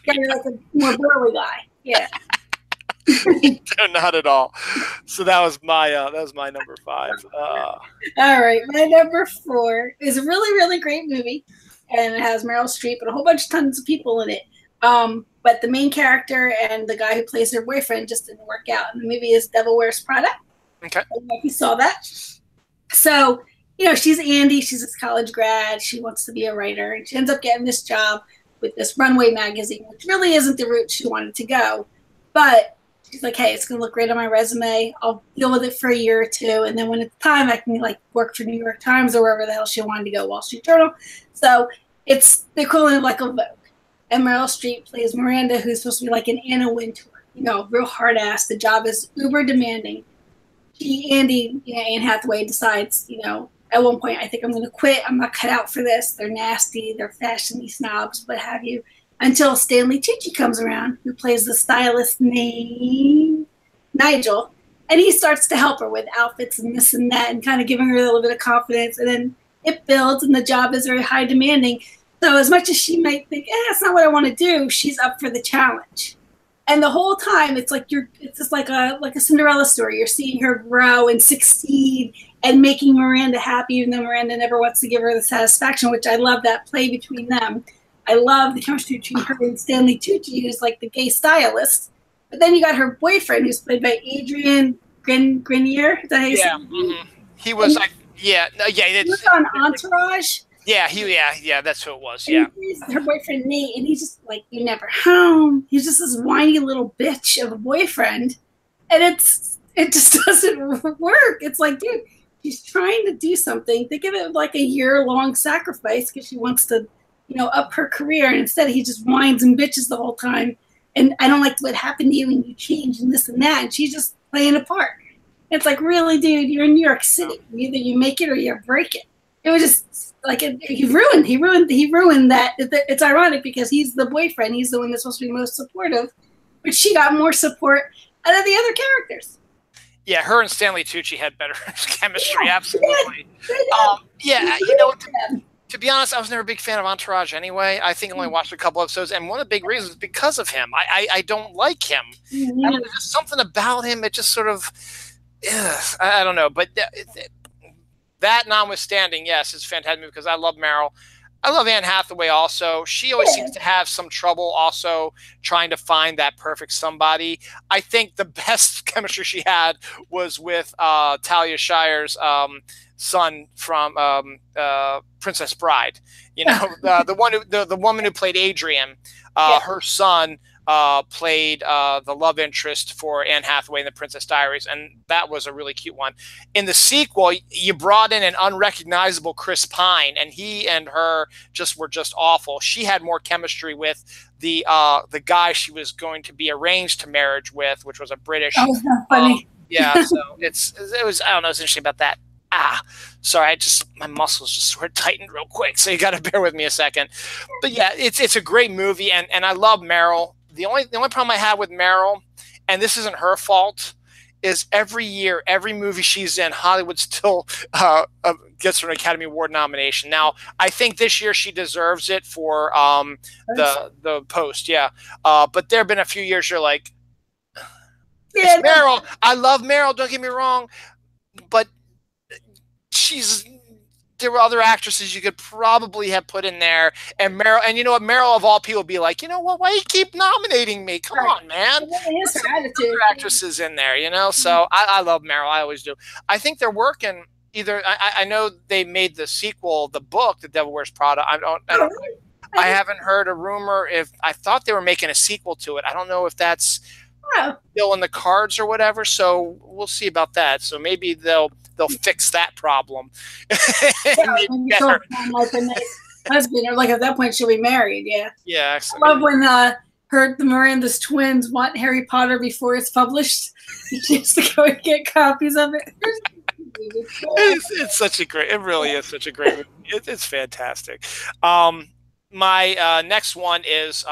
You're like a more burly guy. Yeah. Not at all. So that was my number 5. All right, my number 4 is a really, really great movie. And it has Meryl Streep and a whole bunch of tons of people in it. But the main character and the guy who plays her boyfriend just didn't work out. And the movie is Devil Wears Prada. Okay. I don't know if you saw that. So, she's Andy. She's a college grad. She wants to be a writer. And she ends up getting this job with this runway magazine, which really isn't the route she wanted to go. But she's like, hey, it's going to look great on my resume. I'll deal with it for a year or two. And then when it's time, I can work for New York Times or wherever the hell she wanted to go, Wall Street Journal. So it's the equivalent of a Vogue. And Meryl Streep plays Miranda, who's supposed to be like an Anna Wintour, real hard ass. The job is uber demanding. Anne Hathaway decides, at one point, I think I'm going to quit. I'm not cut out for this. They're nasty. They're fashiony snobs, what have you. Until Stanley Tucci comes around, who plays the stylist named Nigel. And he starts to help her with outfits and this and that and kind of giving her a little bit of confidence. And then it builds, and the job is very high demanding. So as much as she might think, that's not what I want to do, she's up for the challenge. And the whole time, it's like it's just like a Cinderella story. You're seeing her grow and succeed and making Miranda happy, even though Miranda never wants to give her the satisfaction, which I love that play between them. I love the chemistry between her and Stanley Tucci, who's like the gay stylist. But then you got her boyfriend, who's played by Adrian Grenier. Is that how you say it? He was like, he was on Entourage. Yeah, that's who it was. Yeah, he's her boyfriend Nate, and he's just like, you're never home. He's just this whiny little bitch of a boyfriend, and it just doesn't work. It's like, dude, she's trying to do something. Think of it like a year-long sacrifice because she wants to, up her career, and instead he just whines and bitches the whole time. And I don't like what happened to you, and you changed and this and that, and she's just playing a part. It's like, really, dude, you're in New York City. Either you make it or you break it. It was just like he ruined that. It's ironic because he's the boyfriend. He's the one that's supposed to be most supportive, but she got more support out of the other characters. Yeah, her and Stanley Tucci had better chemistry. Yeah, absolutely. To be honest, I was never a big fan of Entourage anyway. I think I only watched a couple episodes, and one of the big reasons is because of him. I don't like him. Mm-hmm. There's just something about him. It just sort of, I don't know. But that notwithstanding, yes, it's a fantastic movie because I love Meryl. I love Anne Hathaway also. She always seems to have some trouble also trying to find that perfect somebody. I think the best chemistry she had was with Talia Shire's son from Princess Bride. The woman who played Adrian, her son played the love interest for Anne Hathaway in The Princess Diaries, and that was a really cute one. In the sequel, you brought in an unrecognizable Chris Pine, and he and her were just awful. She had more chemistry with the guy she was going to be arranged to marriage with, which was a British. That was not funny. So it was I don't know. It's interesting about that. Sorry, my muscles just sort of tightened real quick, so you got to bear with me a second. But yeah, it's a great movie, and I love Meryl. The only problem I have with Meryl, and this isn't her fault, is every year, every movie she's in, Hollywood still gets her an Academy Award nomination. Now, I think this year she deserves it for the Post, but there have been a few years you're like, Meryl. I love Meryl, don't get me wrong, but there were other actresses you could probably have put in there, and Meryl, and you know what, Meryl of all people would be like, why you keep nominating me? Come on, man. Put some other actresses in there, So I love Meryl. I always do. I think they're working. I know they made the sequel, the book, The Devil Wears Prada. I haven't heard a rumor. I thought they were making a sequel to it. I don't know if that's still in the cards or whatever. So we'll see about that. So maybe they'll fix that problem. Husband, or like at that point she'll be married. Yeah. I love when the Miranda's twins want Harry Potter before it's published. She has to go and get copies of it. It's such a great. It really is such a great movie. It's fantastic. My next one is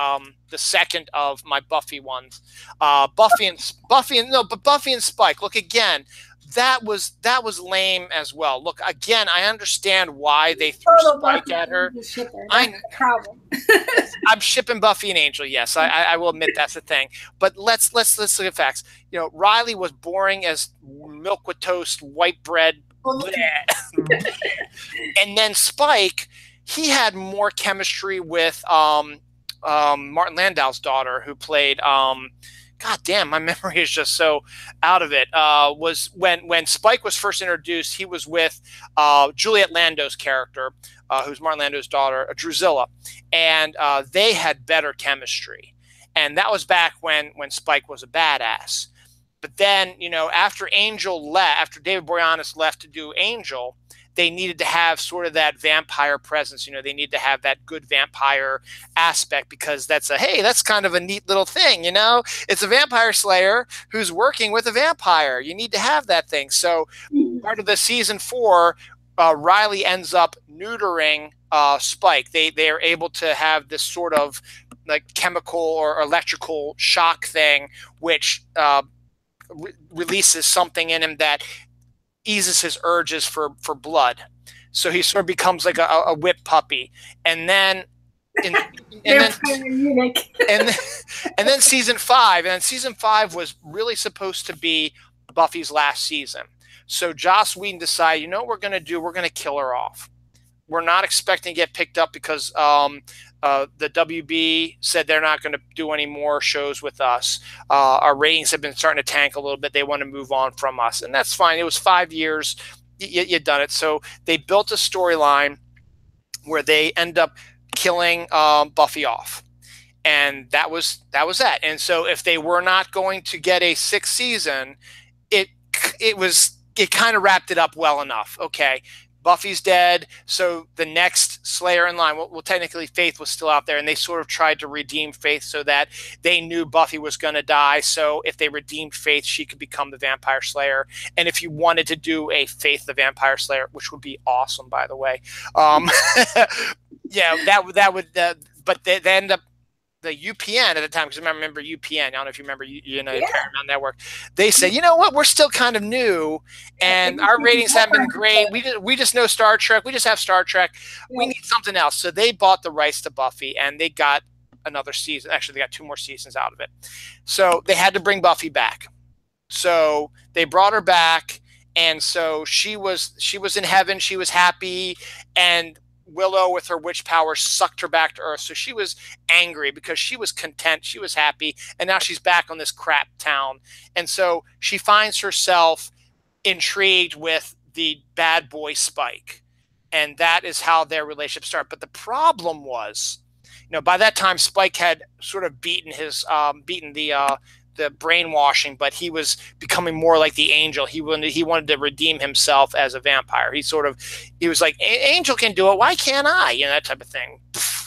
the second of my Buffy ones. Buffy and Spike. Look again. That was lame as well. Look again. I understand why they threw Spike at her. I'm shipping Buffy and Angel. Yes, I will admit that's the thing. But let's look at facts. Riley was boring as milk with toast, white bread, and then Spike, he had more chemistry with Martin Landau's daughter, who played. God damn, my memory is just so out of it. Was when Spike was first introduced, he was with Juliet Lando's character, who's Martin Landau's daughter, Drusilla, and they had better chemistry. And that was back when Spike was a badass. But then, after Angel left, after David Boreanaz left to do Angel, they needed to have sort of that vampire presence. They need to have that good vampire aspect because that's kind of a neat little thing. It's a vampire slayer who's working with a vampire. You need to have that thing. So part of the season 4, Riley ends up neutering Spike. They are able to have this sort of like chemical or electrical shock thing, which releases something in him that eases his urges for blood. So he sort of becomes like a whip puppy, and then and then and then season 5, and season 5 was really supposed to be Buffy's last season. So Joss Whedon decided, you know what we're going to do? We're going to kill her off. We're not expecting to get picked up because the WB said they're not going to do any more shows with us. Our ratings have been starting to tank a little bit. They want to move on from us, and that's fine. It was 5 years. You've done it. So they built a storyline where they end up killing Buffy off. And that was that. And so if they were not going to get a 6th season, it kind of wrapped it up well enough. Okay, Buffy's dead, so the next Slayer in line, well, technically Faith was still out there, and they sort of tried to redeem Faith so that they knew Buffy was going to die. So if they redeemed Faith, she could become the Vampire Slayer. And if you wanted to do a Faith the Vampire Slayer, which would be awesome, by the way, yeah, that would. But they end up. The UPN at the time, because I remember UPN. I don't know if you remember, Paramount Network. They said, you know what, we're still kind of new, and our ratings haven't been great. We just know Star Trek. We just have Star Trek. We need something else. So they bought the rights to Buffy, and they got another season. Actually, they got 2 more seasons out of it. So they had to bring Buffy back. So they brought her back, and so she was in heaven. She was happy, and Willow, with her witch powers, sucked her back to Earth. So she was angry because she was content, she was happy, and now she's back on this crap town. And so she finds herself intrigued with the bad boy Spike. And that is how their relationship started. But the problem was, by that time, Spike had sort of beaten the brainwashing, but he was becoming more like the Angel. He wanted to redeem himself as a vampire. He was like, Angel can do it, why can't I? That type of thing.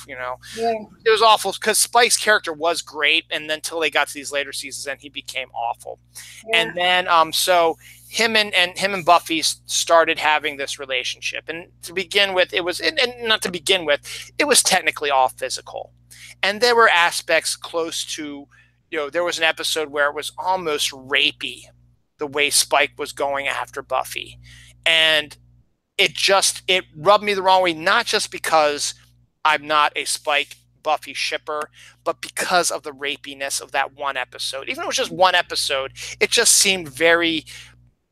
Yeah. It was awful because Spike's character was great, and then until they got to these later seasons, then he became awful. Yeah. And then so him and Buffy started having this relationship, and to begin with, it was technically all physical, and there were aspects close to. There was an episode where it was almost rapey, the way Spike was going after Buffy. And it rubbed me the wrong way, not just because I'm not a Spike Buffy shipper, but because of the rapiness of that one episode. Even though it was just one episode, it just seemed very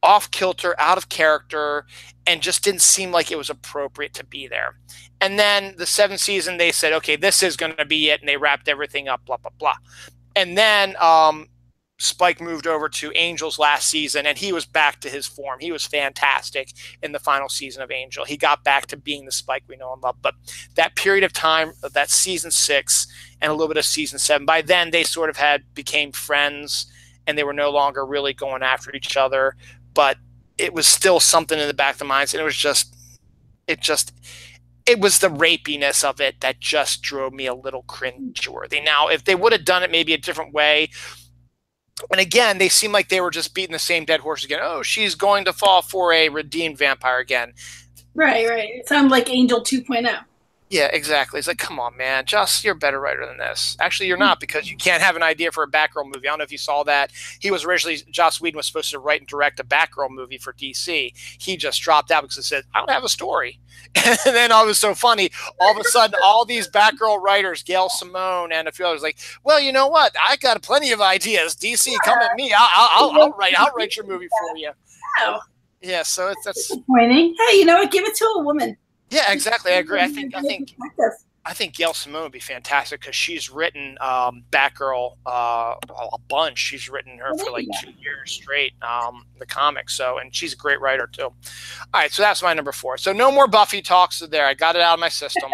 off kilter, out of character, and just didn't seem like it was appropriate to be there. And then the 7th season, they said, okay, this is going to be it, and they wrapped everything up, blah, blah, blah. And then Spike moved over to Angel's last season, and he was back to his form. He was fantastic in the final season of Angel. He got back to being the Spike we know and love. But that period of time, that season 6 and a little bit of season 7, by then they sort of became friends, and they were no longer really going after each other. But it was still something in the back of the minds, and it was the rapiness of it that just drove me a little cringeworthy. Now, if they would have done it maybe a different way, and again, they seem like they were just beating the same dead horse again. Oh, she's going to fall for a redeemed vampire again. Right. It sounded like Angel 2.0. Yeah, exactly. It's like, come on, man. Joss, you're a better writer than this. Actually, you're not, because you can't have an idea for a Batgirl movie. I don't know if you saw that. Joss Whedon was supposed to write and direct a Batgirl movie for DC. He just dropped out because he said, I don't have a story. And then it was so funny. All of a sudden, all these Batgirl writers, Gail Simone and a few others, like, well, you know what? I got plenty of ideas. DC, come at me. I'll write your movie for you. Wow. Yeah, so that's disappointing. Hey, you know what? Give it to a woman. Yeah, exactly. I agree. I think Gail Simone would be fantastic because she's written Batgirl a bunch. She's written her for like 2 years straight, the comics. So, and she's a great writer too. All right, so that's my number 4. So no more Buffy talks there. I got it out of my system.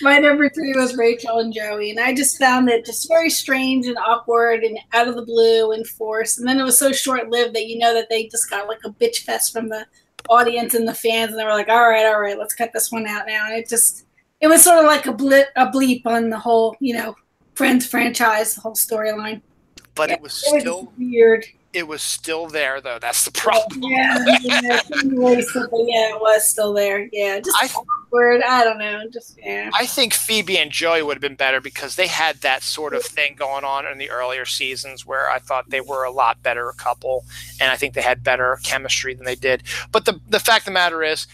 My number 3 was Rachel and Joey, and I just found it just very strange and awkward and out of the blue and forced. And then it was so short-lived that that they just got like a bitch fest from the audience and the fans, and they were like, all right, let's cut this one out now. And it was sort of like a bleep on the whole Friends franchise, the whole storyline. But it was still weird. It was still there, though. That's the problem. Yeah, it was still there. Yeah, just awkward. I don't know. Just yeah. I think Phoebe and Joey would have been better because they had that sort of thing going on in the earlier seasons where I thought they were a lot better couple, and I think they had better chemistry than they did. But the fact of the matter is,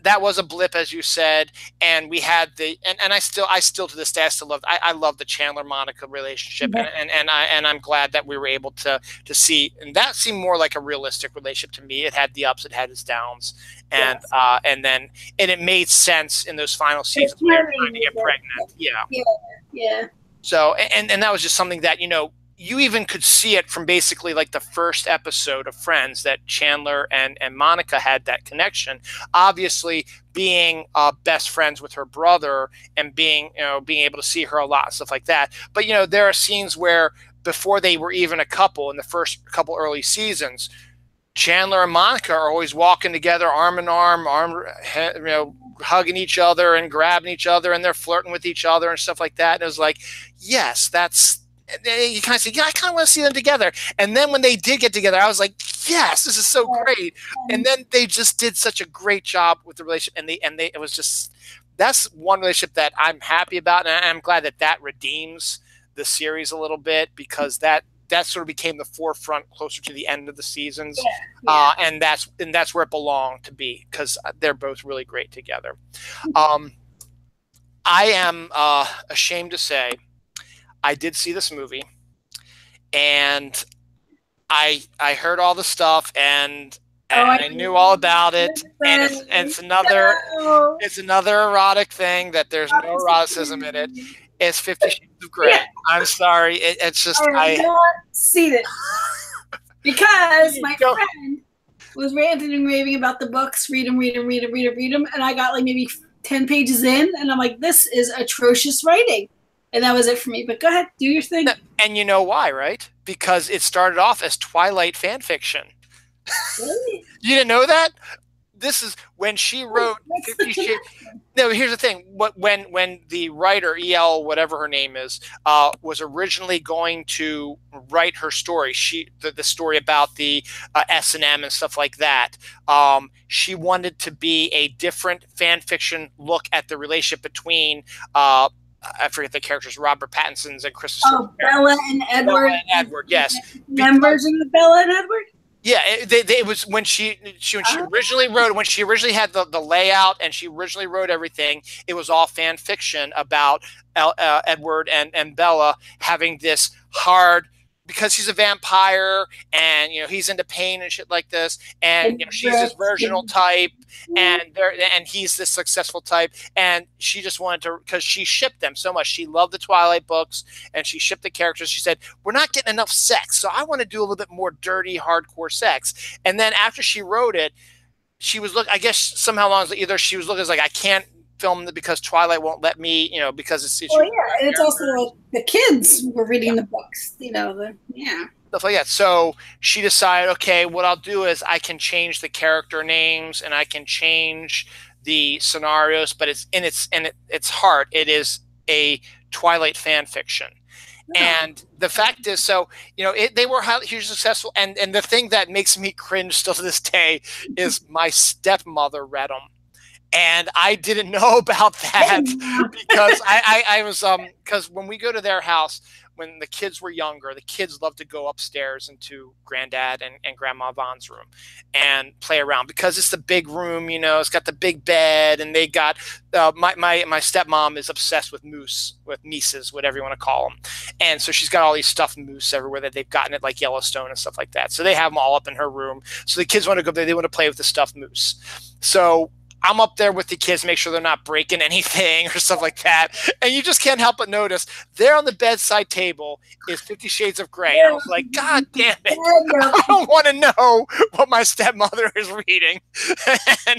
that was a blip, as you said, and we had and I still to this day I love the Chandler Monica relationship, and I'm glad that we were able to see, and that seemed more like a realistic relationship to me. It had the ups, it had its downs, and then it made sense in those final seasons where they were trying to get pregnant. Yeah. So and that was just something that you even could see it from basically like the first episode of Friends that Chandler and Monica had that connection. Obviously, being best friends with her brother and being able to see her a lot and stuff like that. But there are scenes where before they were even a couple in the first couple early seasons, Chandler and Monica are always walking together, arm in arm, hugging each other and grabbing each other, and they're flirting with each other and stuff like that. And it was like, yes, you kind of say, yeah, I kind of want to see them together. And then when they did get together, I was like, yes, this is so great. And then they just did such a great job with the relationship. And it was just, that's one relationship that I'm happy about. And I'm glad that redeems the series a little bit, because that sort of became the forefront closer to the end of the seasons. And that's where it belonged to be, because they're both really great together. I am ashamed to say, I did see this movie, and I heard all the stuff, and I knew all about it, and it's another erotic thing that there's no eroticism in it. It's 50 Shades of Grey. Yeah. I'm sorry, it's just I have not seen it because my friend was ranting and raving about the books. Read them, and I got like maybe 10 pages in, and I'm like, this is atrocious writing. And that was it for me. But go ahead, do your thing. And you know why, right? Because it started off as Twilight fan fiction. Really? You didn't know that? This is when she wrote 50 Shades. No, here's the thing. When the writer, E.L., whatever her name is, was originally going to write her story, the story about the S&M and stuff like that, she wanted to be a different fan fiction look at the relationship between I forget the characters, Robert Pattinson's and Kristen Stewart's Bella and Edward. Bella and Edward, yes. Members of Bella and Edward? Yeah, it was when she originally wrote, when she originally had the layout and she originally wrote everything, it was all fan fiction about Edward and Bella having this hard, because he's a vampire and he's into pain and shit like this, and she's this virginal type, and he's this successful type, and she just wanted to, because she shipped them so much. She loved the Twilight books and she shipped the characters. She said, we're not getting enough sex, so I want to do a little bit more dirty, hardcore sex. And then after she wrote it, she was I guess somehow along either she was looking like, I can't film because Twilight won't let me, because it's and it's also like the kids were reading the books, stuff like that. So she decided, okay, what I'll do is I can change the character names and I can change the scenarios, but it's heart. It is a Twilight fan fiction. And the fact is, so they were hugely successful, and the thing that makes me cringe still to this day is my stepmother read them. And I didn't know about that because I was because when we go to their house, when the kids were younger, the kids loved to go upstairs into Granddad and Grandma Vaughn's room and play around, because it's the big room, it's got the big bed, and they got my stepmom is obsessed with mises, whatever you want to call them, and so she's got all these stuffed moose everywhere that they've gotten at like Yellowstone and stuff like that. So they have them all up in her room. So the kids want to go there, they want to play with the stuffed moose. So I'm up there with the kids, make sure they're not breaking anything or stuff like that. And you just can't help but notice there on the bedside table is 50 Shades of Grey. And I was like, God damn it. I don't want to know what my stepmother is reading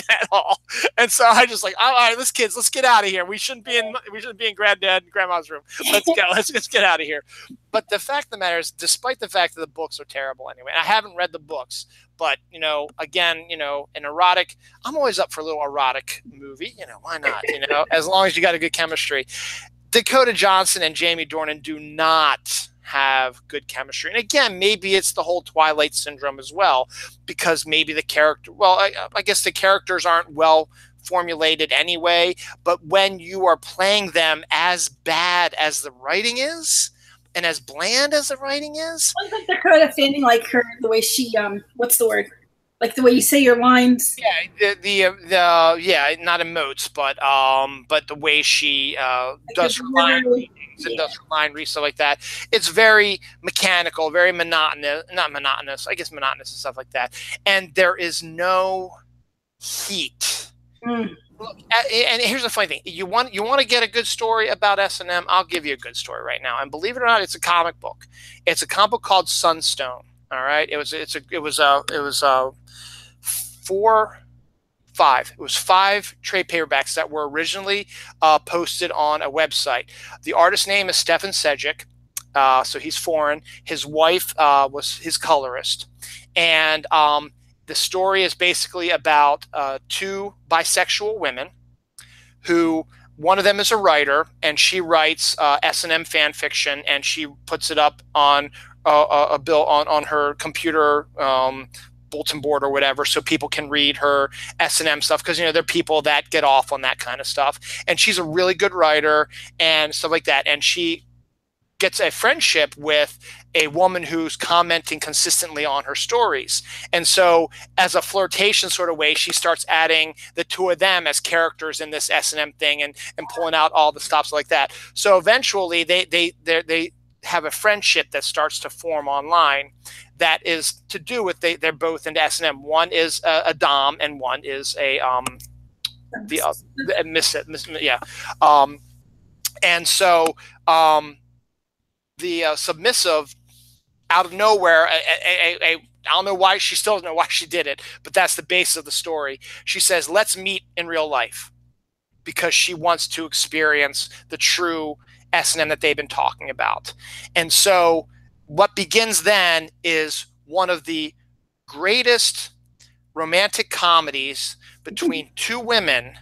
at all. And so I just like, all right, let's get out of here. We shouldn't be in Granddad and Grandma's room. Let's go. Let's get out of here. But the fact of the matter is, despite the fact that the books are terrible anyway, and I haven't read the books, but, again, an erotic, I'm always up for a little erotic movie. Why not? As long as you got a good chemistry. Dakota Johnson and Jamie Dornan do not have good chemistry. And again, maybe it's the whole Twilight syndrome as well, because maybe the character, well, I guess the characters aren't well formulated anyway, but when you are playing them as bad as the writing is, and as bland as the writing is, I think they're kind of fanning like her, the way she, what's the word? Like the way you say your lines. Yeah, yeah, not emotes, but the way she does her line readings and does her line reads, stuff like that. It's very mechanical, very monotonous. Not monotonous, I guess monotonous and stuff like that. And there is no heat. Look, and here's the funny thing: you want to get a good story about S&M. I'll give you a good story right now. And believe it or not, it's a comic book. It's a comic book called Sunstone. All right, it was five trade paperbacks that were originally posted on a website. The artist's name is Stefan Sejic, so he's foreign. His wife was his colorist, and the story is basically about two bisexual women who, one of them is a writer, and she writes S&M fan fiction, and she puts it up on a bill on her computer bulletin board or whatever, so people can read her S&M stuff, because there are people that get off on that kind of stuff, and she's a really good writer and stuff like that, and she gets a friendship with a woman who's commenting consistently on her stories. And so as a flirtation sort of way, she starts adding the two of them as characters in this S&M thing and pulling out all the stops like that. So eventually they have a friendship that starts to form online that is to do with they're both into S&M. One is a dom and one is a and so the submissive, out of nowhere, I don't know why, she still doesn't know why she did it, but that's the basis of the story. She says, let's meet in real life, because she wants to experience the true S&M that they've been talking about. And so what begins then is one of the greatest romantic comedies between two women,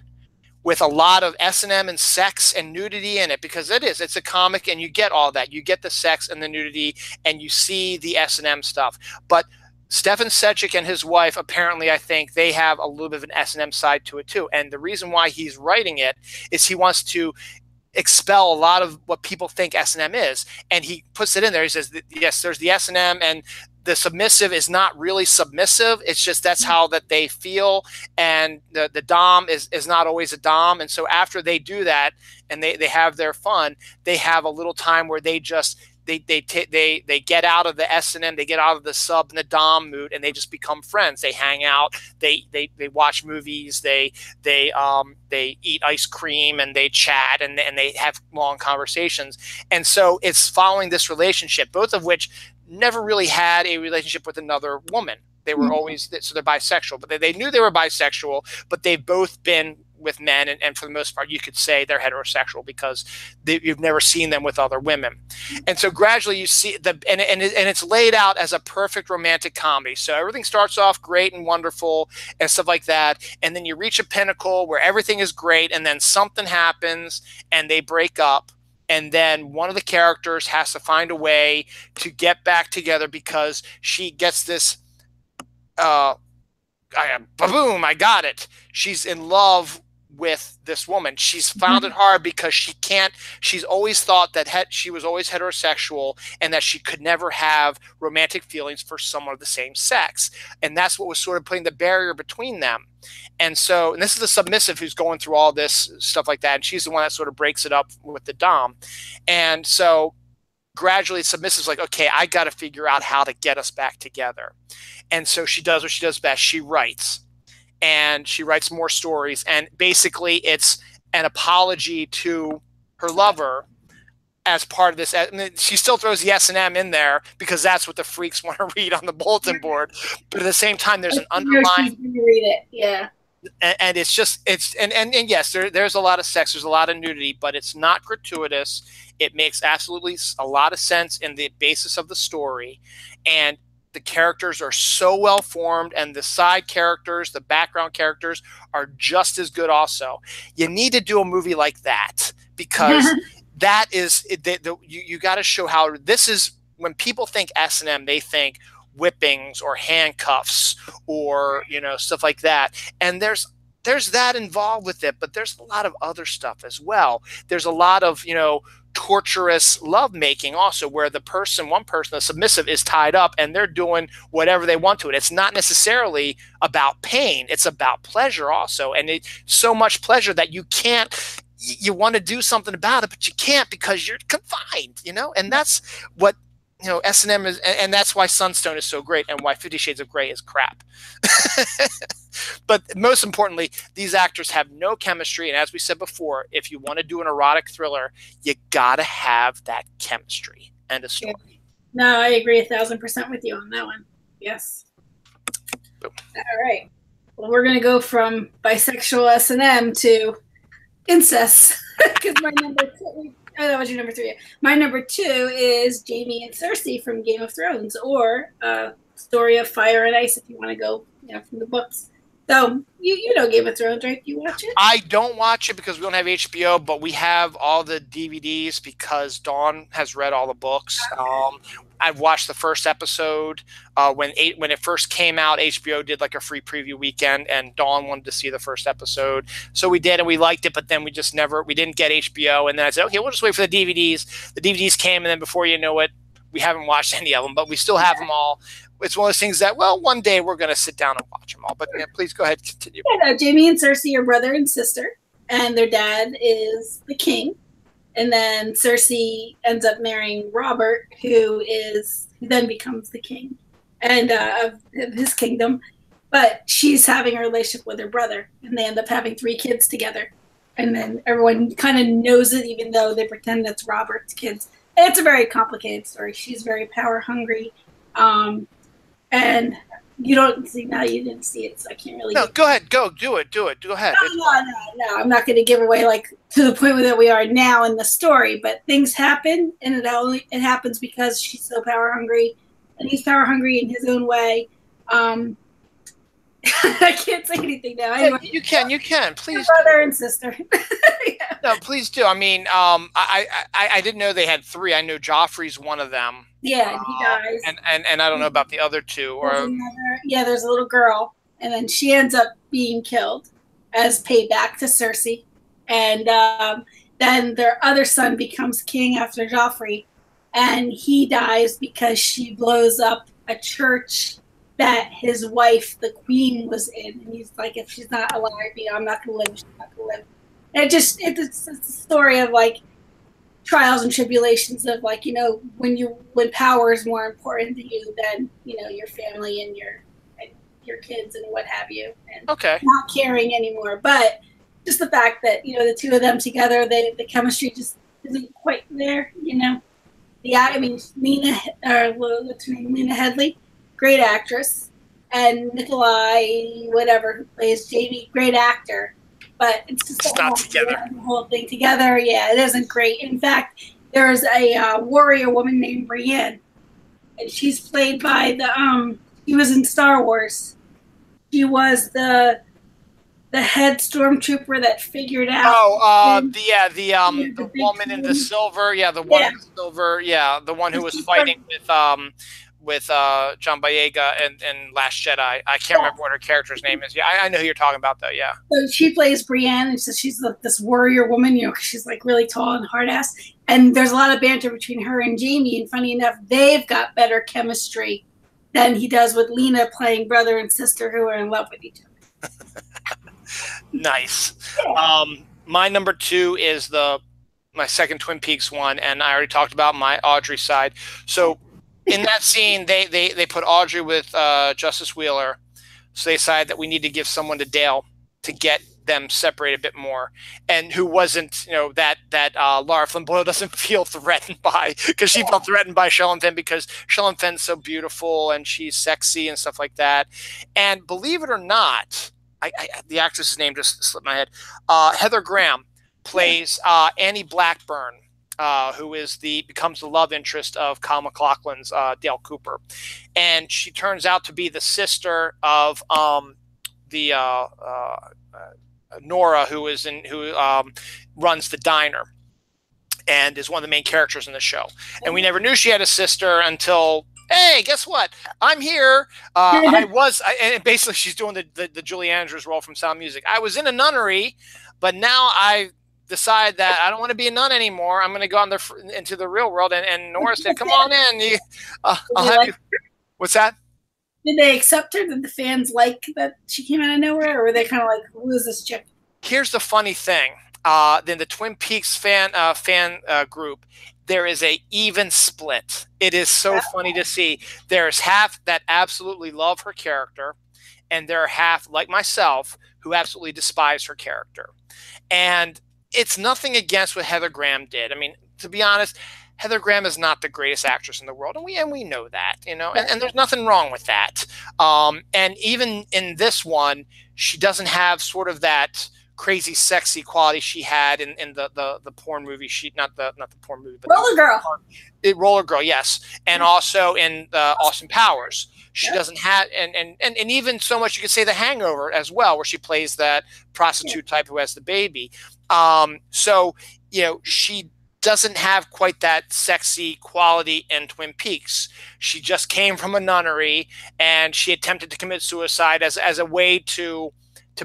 with a lot of S&M and sex and nudity in it, because it's a comic, and you get all that. You get the sex and the nudity, and you see the S&M stuff. But Stefan Sejic and his wife, apparently, I think they have a little bit of an S&M side to it too. And the reason why he's writing it is he wants to expel a lot of what people think S&M is. And he puts it in there. He says, yes, there's the S&M, and the submissive is not really submissive. It's just that's how that they feel. And the dom is not always a dom. And so after they do that and they have their fun, they have a little time where they just they get out of the S&M, they get out of the sub and the dom mood, and they just become friends. They hang out, they watch movies, they eat ice cream, and they chat, and they have long conversations. And so it's following this relationship, both of which never really had a relationship with another woman. They were always, so they're bisexual, but they knew they were bisexual, but they've both been with men, and for the most part, you could say they're heterosexual, because you've never seen them with other women. And so gradually you see and it's laid out as a perfect romantic comedy. So everything starts off great and wonderful and stuff like that, and then you reach a pinnacle where everything is great, and then something happens and they break up. And then one of the characters has to find a way to get back together, because she gets this, boom, I got it. She's in love with this woman. She's found it hard because she's always thought that she was always heterosexual, and that she could never have romantic feelings for someone of the same sex. And that's what was sort of putting the barrier between them. And this is the submissive who's going through all this stuff like that. And she's the one that sort of breaks it up with the dom. And so gradually submissive's like, okay, I got to figure out how to get us back together. And so she does what she does best. She writes. And she writes more stories. And basically it's an apology to her lover as part of this. And she still throws the S&M in there, because that's what the freaks want to read on the bulletin board. But at the same time, there's an underlying... read it. Yeah. And it's just, and yes, there's a lot of sex, there's a lot of nudity, but it's not gratuitous. It makes absolutely a lot of sense in the basis of the story. And the characters are so well formed, and the side characters, the background characters, are just as good also. You need to do a movie like that, because that is you got to show how this is. When people think S&M, they think whippings or handcuffs or stuff like that, and there's that involved with it, but there's a lot of other stuff as well. There's a lot of torturous lovemaking also, where the submissive, is tied up and they're doing whatever they want to it. It's not necessarily about pain, it's about pleasure also, and it's so much pleasure that you want to do something about it, but you can't because you're confined, and that's what S&M is, and that's why Sunstone is so great, and why 50 Shades of Grey is crap. But most importantly, these actors have no chemistry, and as we said before, if you want to do an erotic thriller, you gotta have that chemistry. End of story. No, I agree 1,000% with you on that one. Yes. Boom. All right. Well, we're gonna go from bisexual S&M to incest, because my number 2. Oh, that was your number 3. My number 2 is Jaime and Cersei from Game of Thrones, or Story of Fire and Ice, if you want to go, from the books. So you know Game of Thrones, right? Do you watch it? I don't watch it because we don't have HBO, but we have all the DVDs because Dawn has read all the books. Okay. I've watched the first episode when it first came out. HBO did like a free preview weekend, and Dawn wanted to see the first episode, so we did, and we liked it. But then we didn't get HBO, and then I said, okay, we'll just wait for the DVDs. The DVDs came, and then before you know it, we haven't watched any of them, but we still have them all. It's one of those things that, well, one day we're going to sit down and watch them all. But please go ahead, continue. Yeah, no, Jaime and Cersei are brother and sister, and their dad is the king. And then Cersei ends up marrying Robert, who then becomes the king and of his kingdom. But she's having a relationship with her brother, and they end up having 3 kids together. And then everyone kind of knows it, even though they pretend that's Robert's kids. And it's a very complicated story. She's very power hungry. And you don't see, now you didn't see it, so I can't really. No, go ahead. Go do it. Go ahead. No. I'm not going to give away to the point that we are now in the story, but things happen, and it happens because she's so power hungry, and he's power hungry in his own way. I can't say anything now. Anyway, you can. Please. Brother and sister. Yeah. No, please do. I mean, I didn't know they had 3. I know Joffrey's one of them. Yeah, and he dies. And I don't know about the other 2. There's a little girl, and then she ends up being killed as payback to Cersei. And then their other son becomes king after Joffrey, and he dies because she blows up a church that his wife, the queen, was in. And he's like, if she's not alive, I'm not going to live. She's not going to live. And it's a story of trials and tribulations of when power is more important to you than your family and your kids and what have you, and not caring anymore. But just the fact that the 2 of them together, the chemistry just isn't quite there. Lena Headey, great actress, and Nikolai, whatever, who plays Jaime, great actor. But it's just not together. The whole thing together, yeah, it isn't great. In fact, there's a warrior woman named Brienne, and she's played by she was in Star Wars. She was the head stormtrooper that figured out. The woman in the silver, the one in the silver, the one who was fighting with John Boyega and Last Jedi. I can't remember what her character's name is. Yeah, I know who you're talking about, though. Yeah. So she plays Brienne, and so she's this warrior woman. Cause she's really tall and hard ass. And there's a lot of banter between her and Jaime. And funny enough, they've got better chemistry than he does with Lena playing brother and sister who are in love with each other. Nice. My number 2 is my second Twin Peaks one, and I already talked about my Audrey side. So. In that scene, they put Audrey with Justice Wheeler, so they decided that we need to give someone to Dale to get them separated a bit more, and who wasn't, that Lara Flynn Boyle doesn't feel threatened by, because she felt threatened by Shelley Fenn because Shelley Fenn's so beautiful and she's sexy and stuff like that. And believe it or not, the actress's name just slipped my head. Heather Graham plays Annie Blackburn. Who becomes the love interest of Kyle MacLachlan's Dale Cooper, and she turns out to be the sister of Nora, who runs the diner. and is one of the main characters in the show. And we never knew she had a sister until, hey, guess what? I'm here. And basically she's doing the Julie Andrews role from Sound Music. I was in a nunnery, but now I decide that I don't want to be a nun anymore. I'm going to go into the real world. And Nora said, come on in. I'll have you. What's that? Did they accept her? Did the fans like that she came out of nowhere? Or were they kind of like, who is this chick? Here's the funny thing. Then the Twin Peaks fan group, there is a even split. It is so funny to see. There's half that absolutely love her character, and there are half, like myself, who absolutely despise her character. And it's nothing against what Heather Graham did. I mean, to be honest, Heather Graham is not the greatest actress in the world, and we know that, you know, and there's nothing wrong with that. And even in this one, she doesn't have sort of that crazy sexy quality she had in the porn movie. Not the porn movie, but Roller Girl. Roller Girl, yes, and also in Austin Powers. She doesn't have, and even so much you could say The Hangover as well, where she plays that prostitute type who has the baby. So you know, she doesn't have quite that sexy quality in Twin Peaks. She just came from a nunnery, and she attempted to commit suicide as a way to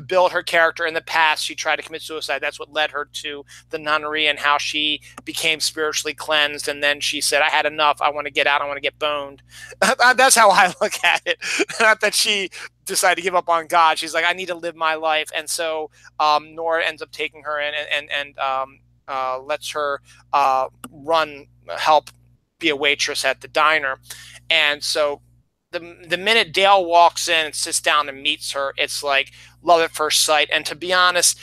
build her character. In the past, she tried to commit suicide. That's what led her to the nunnery and how she became spiritually cleansed. And then she said, I had enough. I want to get out. I want to get boned. That's how I look at it. Not that she decided to give up on God. She's like, I need to live my life. And so Nora ends up taking her in and lets her help be a waitress at the diner. And so the minute Dale walks in and sits down and meets her, it's like love at first sight. And to be honest,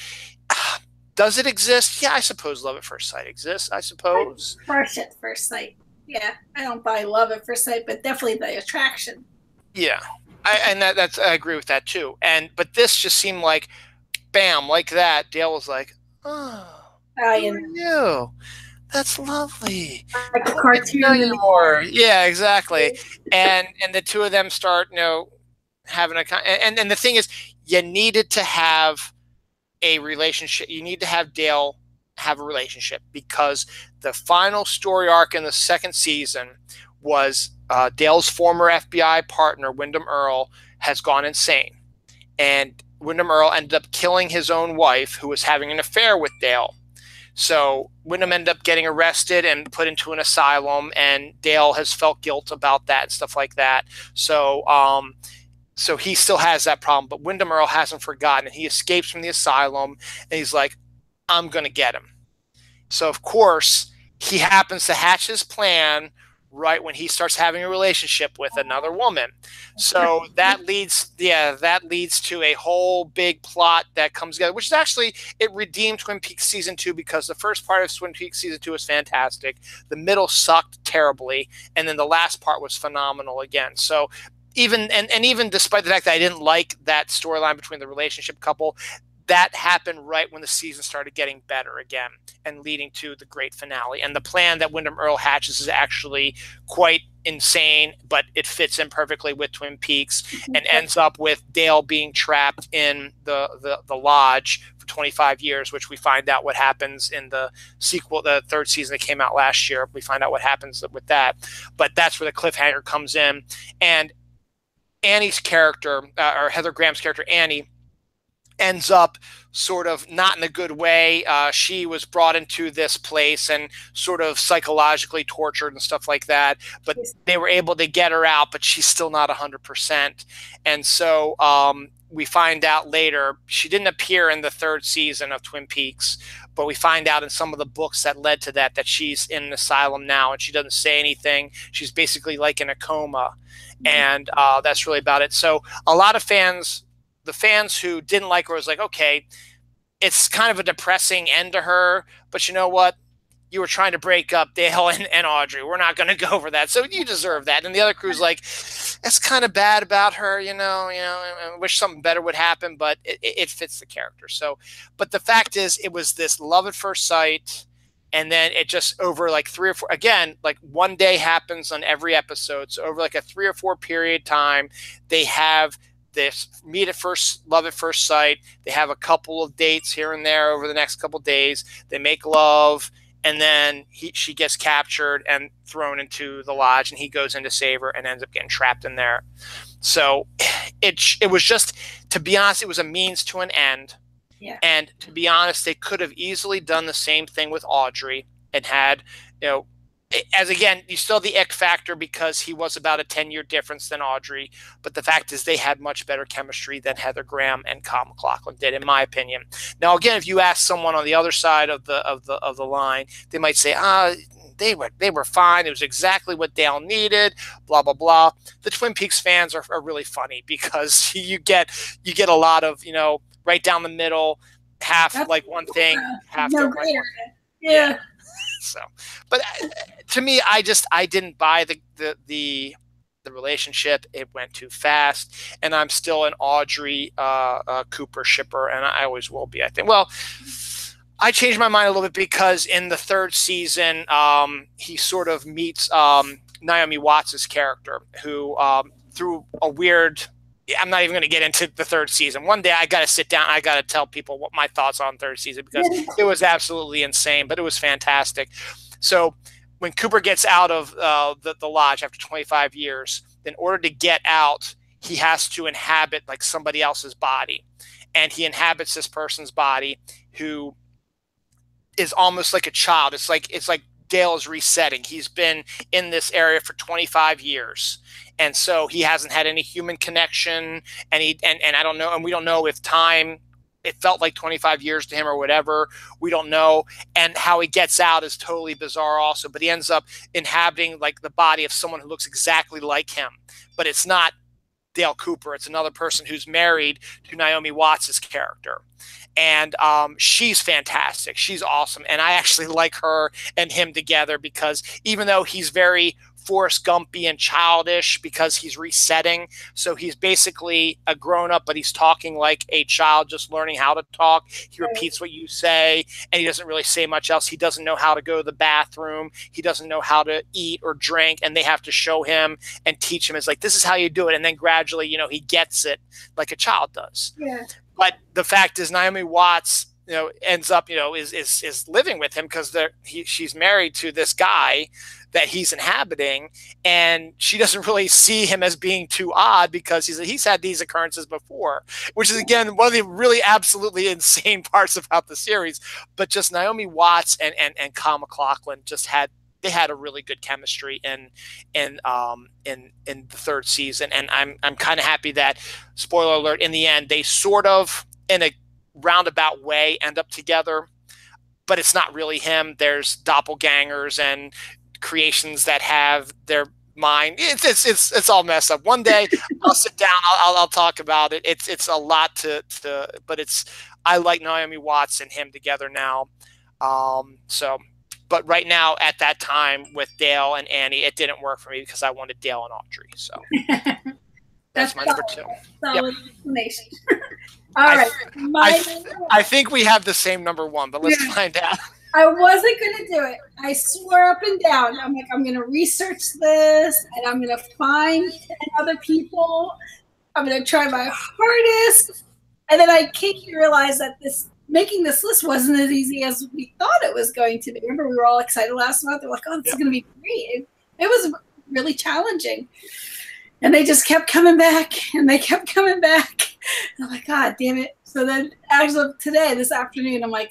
does it exist? Yeah, I suppose love at first sight exists. I suppose. Crush at first sight. Yeah, I don't buy love at first sight, but definitely the attraction. Yeah, I agree with that too. But this just seemed like, bam, like that. Dale was like, oh, who are you? That's lovely. Like a cartoon. Yeah, exactly. And the two of them start, you know, having and the thing is, you needed to have a relationship. You need to have Dale have a relationship, because the final story arc in the second season was Dale's former FBI partner, Wyndham Earle, has gone insane. And Wyndham Earle ended up killing his own wife, who was having an affair with Dale. So Wyndham ended up getting arrested and put into an asylum, and Dale has felt guilt about that and stuff like that. So so he still has that problem, but Wyndham Earle hasn't forgotten, and he escapes from the asylum, and he's like, I'm going to get him. So, of course, he happens to hatch his plan right when he starts having a relationship with another woman. So that leads to a whole big plot that comes together, which is actually, it redeemed Twin Peaks season 2, because the first part of Twin Peaks season 2 was fantastic. The middle sucked terribly. And then the last part was phenomenal again. So even despite the fact that I didn't like that storyline between the relationship couple, that happened right when the season started getting better again and leading to the great finale. And the plan that Wyndham Earle hatches is actually quite insane, but it fits in perfectly with Twin Peaks, and ends up with Dale being trapped in the lodge for 25 years, which we find out what happens in the sequel, the third season that came out last year. We find out what happens with that. But that's where the cliffhanger comes in. And Annie's character, or Heather Graham's character, Annie, ends up sort of not in a good way. She was brought into this place and sort of psychologically tortured and stuff like that, but they were able to get her out, but she's still not 100%. And so we find out later, she didn't appear in the third season of Twin Peaks, but we find out in some of the books that led to that she's in an asylum now, and she doesn't say anything. She's basically like in a coma. And that's really about it. So a lot of fans, the fans who didn't like her, was like, okay, it's kind of a depressing end to her, but you know what? You were trying to break up Dale and Audrey. We're not going to go over that. So you deserve that. And the other crew's like, that's kind of bad about her, you know, I wish something better would happen, but it fits the character. So, but the fact is, it was this love at first sight. And then it just, over like 3 or 4, again, like one day happens on every episode. So over like a 3 or 4 period time, they have this meet at first, love at first sight. They have a couple of dates here and there over the next couple of days. They make love, and then she gets captured and thrown into the lodge, and he goes in to save her and ends up getting trapped in there. So it was just, to be honest, it was a means to an end. Yeah. And to be honest, they could have easily done the same thing with Audrey and had, as again, you still have the ick factor because he was about a 10-year difference than Audrey. But the fact is they had much better chemistry than Heather Graham and Kyle MacLachlan did, in my opinion. Now, again, if you ask someone on the other side of the line, they might say, they were fine. It was exactly what Dale needed, blah, blah, blah. The Twin Peaks fans are really funny because you get a lot of, right down the middle, half like one thing, half don't like one thing. Yeah. So, but to me, I didn't buy the relationship. It went too fast, and I'm still an Audrey Cooper shipper, and I always will be, I think. Well, I changed my mind a little bit because in the third season, he sort of meets Naomi Watts' character, who through a weird. I'm not even going to get into the third season. One day I got to sit down. I got to tell people what my thoughts on third season because it was absolutely insane, but it was fantastic. So when Cooper gets out of the lodge after 25 years, in order to get out, he has to inhabit like somebody else's body. And he inhabits this person's body who is almost like a child. It's like Dale is resetting. He's been in this area for 25 years. And so he hasn't had any human connection, and I don't know, and we don't know if time, it felt like 25 years to him or whatever. We don't know. And how he gets out is totally bizarre also, but he ends up inhabiting like the body of someone who looks exactly like him, but it's not Dale Cooper. It's another person who's married to Naomi Watts' character. And she's fantastic. She's awesome. And I actually like her and him together because even though he's very Forrest Gumpy and childish because he's resetting. So he's basically a grown-up, but he's talking like a child, just learning how to talk. He repeats what you say, and he doesn't really say much else. He doesn't know how to go to the bathroom. He doesn't know how to eat or drink, and they have to show him and teach him. It's like, this is how you do it. And then gradually, he gets it like a child does. Yeah. But the fact is Naomi Watts, ends up, is living with him because she's married to this guy that he's inhabiting, and she doesn't really see him as being too odd because he's had these occurrences before, which is again one of the really absolutely insane parts about the series. But just Naomi Watts and Kyle MacLachlan just had a really good chemistry in the third season, and I'm kind of happy that, spoiler alert, in the end they sort of in a roundabout way end up together, but it's not really him. There's doppelgangers and creations that have their mind. It's all messed up. One day I'll sit down. I'll talk about it. It's a lot to but I like Naomi Watts and him together now. But right now at that time with Dale and Annie, it didn't work for me because I wanted Dale and Audrey. So that's my number two. Solid explanation. All right. I think we have the same number one, but let's find out. I wasn't going to do it. I swore up and down. I'm like, I'm going to research this, and I'm going to find 10 other people. I'm going to try my hardest. And then I came to realize that making this list wasn't as easy as we thought it was going to be. Remember, we were all excited last month. They're like, oh, this is going to be great. It was really challenging. And they just kept coming back, and they kept coming back. And I'm like, God damn it. So then, as of today, this afternoon, I'm like,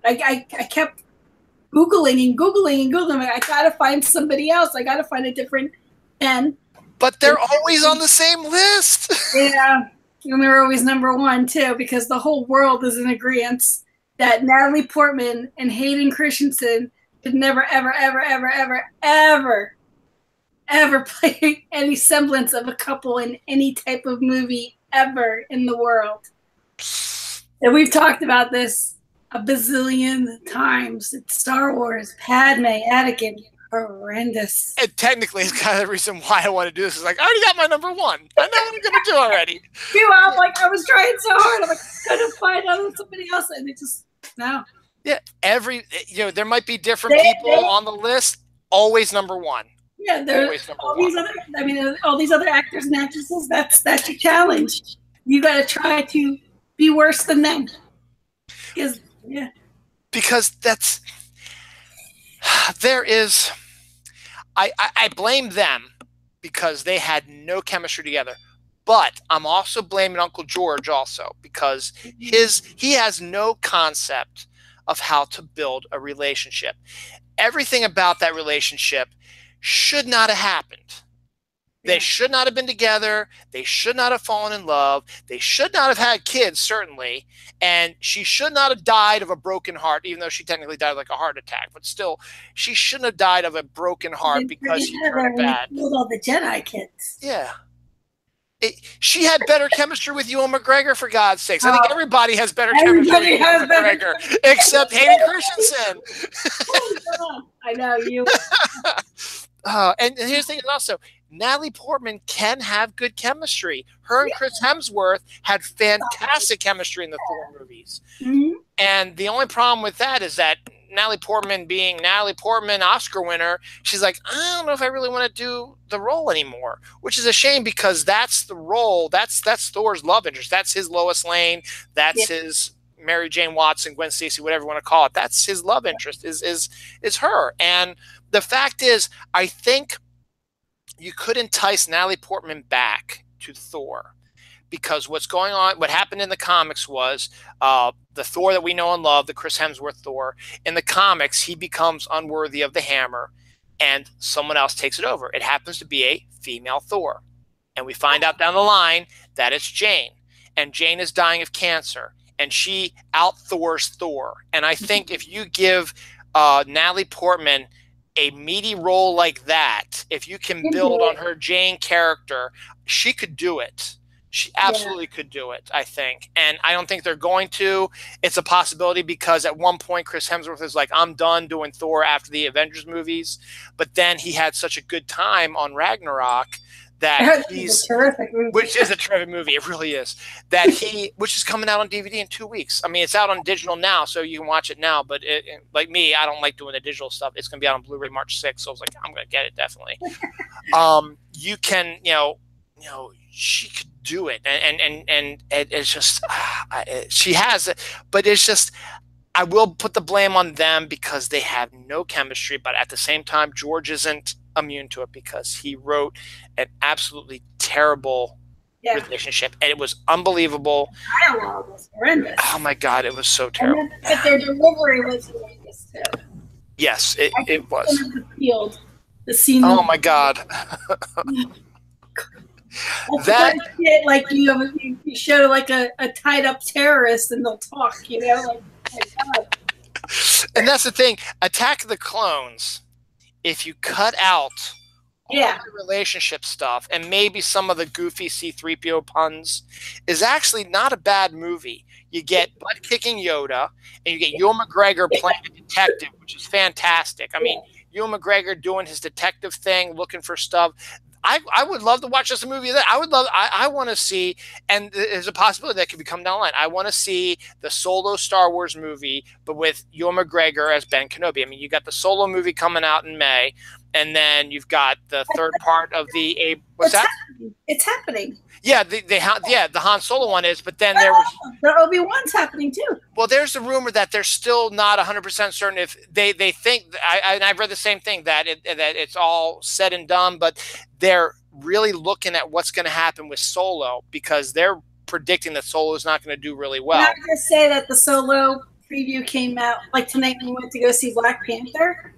I kept Googling and Googling and Googling. I got to find somebody else. I got to find a different pen. But they're always on the same list. Yeah. And they're always number one, too, because the whole world is in agreement that Natalie Portman and Hayden Christensen could never, ever, ever, ever, ever, ever, ever play any semblance of a couple in any type of movie ever in the world. And we've talked about this a bazillion times. It's Star Wars, Padme, Anakin, horrendous. And technically, it's kind of the reason why I want to do this. Is like, I already got my number one. I know what I'm going to do already. I'm like, I was trying so hard. I'm like, I couldn't find out somebody else. And it just, no. Yeah, there might be different people on the list. Always number one. Yeah, there's all these other actors and actresses. That's your challenge. You got to try to be worse than them. Because there is, I blame them because they had no chemistry together. But I'm also blaming Uncle George also because he has no concept of how to build a relationship. Everything about that relationship should not have happened. They should not have been together. They should not have fallen in love. They should not have had kids, certainly. And she should not have died of a broken heart, even though she technically died like a heart attack. But still, she shouldn't have died of a broken heart because she turned bad. Killed all the Jedi kids. Yeah. She had better chemistry with Ewan McGregor, for God's sakes. I think everybody has better chemistry with Ewan McGregor, except Hayden Christensen. I know you. And here's the thing also, Natalie Portman can have good chemistry. Her and Chris Hemsworth had fantastic chemistry in the Thor movies. And the only problem with that is that Natalie Portman being Natalie Portman, Oscar winner, she's like, I don't know if I really want to do the role anymore, which is a shame because that's the role. That's Thor's love interest. That's his Lois Lane. That's his Mary Jane Watson, Gwen Stacy, whatever you want to call it. That's his love interest is her. And the fact is, I think you could entice Natalie Portman back to Thor because what's going on, what happened in the comics was the Thor that we know and love, the Chris Hemsworth Thor, in the comics, he becomes unworthy of the hammer and someone else takes it over. It happens to be a female Thor. And we find out down the line that it's Jane. And Jane is dying of cancer. And she out-Thors Thor. And I think if you give Natalie Portman a meaty role like that, if you can build on her Jane character, she could do it. She absolutely could do it, I think. And I don't think they're going to. It's a possibility because at one point Chris Hemsworth is like, I'm done doing Thor after the Avengers movies. But then he had such a good time on Ragnarok that he's, which is a terrific movie. It really is. Which is coming out on DVD in 2 weeks. I mean, it's out on digital now, so you can watch it now. But like me, I don't like doing the digital stuff. It's going to be out on Blu-ray March 6th. So I was like, I'm going to get it definitely. You can, she could do it, and it's just she has it, but it's just I will put the blame on them because they have no chemistry. But at the same time, George isn't immune to it because he wrote an absolutely terrible relationship, and it was unbelievable. Dialogue was horrendous. Oh my God, it was so terrible. But their delivery was horrendous too. Yes, it was. The field, the scene. Oh my God. That shit, like you show like a tied up terrorist and they'll talk, like, oh my God. And that's the thing. Attack of the Clones, if you cut out all the relationship stuff and maybe some of the goofy C-3PO puns, is actually not a bad movie. You get butt-kicking Yoda, and you get Ewan McGregor playing a detective, which is fantastic. I mean, Ewan McGregor doing his detective thing, looking for stuff. I would love to watch this movie. I want to see, and there's a possibility that could become down the line. I want to see the Solo Star Wars movie, but with Ewan McGregor as Ben Kenobi. I mean, you got the Solo movie coming out in May, and then you've got the third part of the what's that? It's happening. Yeah, the Han Solo one is, but then there was the Obi-Wan's happening too. Well, there's a rumor that they're still not 100% certain if they think. And I've read the same thing that it's all said and done, but they're really looking at what's going to happen with Solo because they're predicting that Solo is not going to do really well. I'm going to say that the Solo preview came out like tonight. We went to go see Black Panther,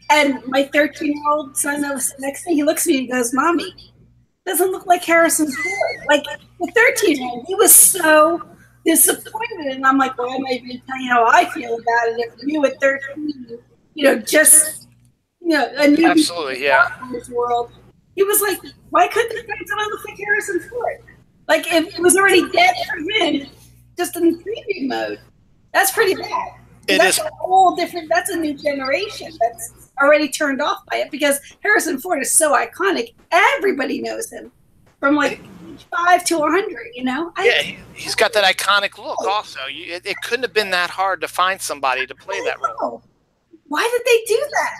and my 13-year-old son was next to me. He looks at me and goes, "Mommy, doesn't look like Harrison Ford." Like the 13-year-old, he was so disappointed, and I'm like, "Well, I might be telling you how I feel about it." If you at 13, just a new absolutely, in this world, he was like, "Why couldn't the guy someone look like Harrison Ford? Like if it was already dead for him, just in preview mode." That's pretty bad. That's a whole different. That's a new generation that's already turned off by it because Harrison Ford is so iconic. Everybody knows him from like 5 to 100. Yeah, he's got that iconic look. Also, it couldn't have been that hard to find somebody to play that role. Why did they do that?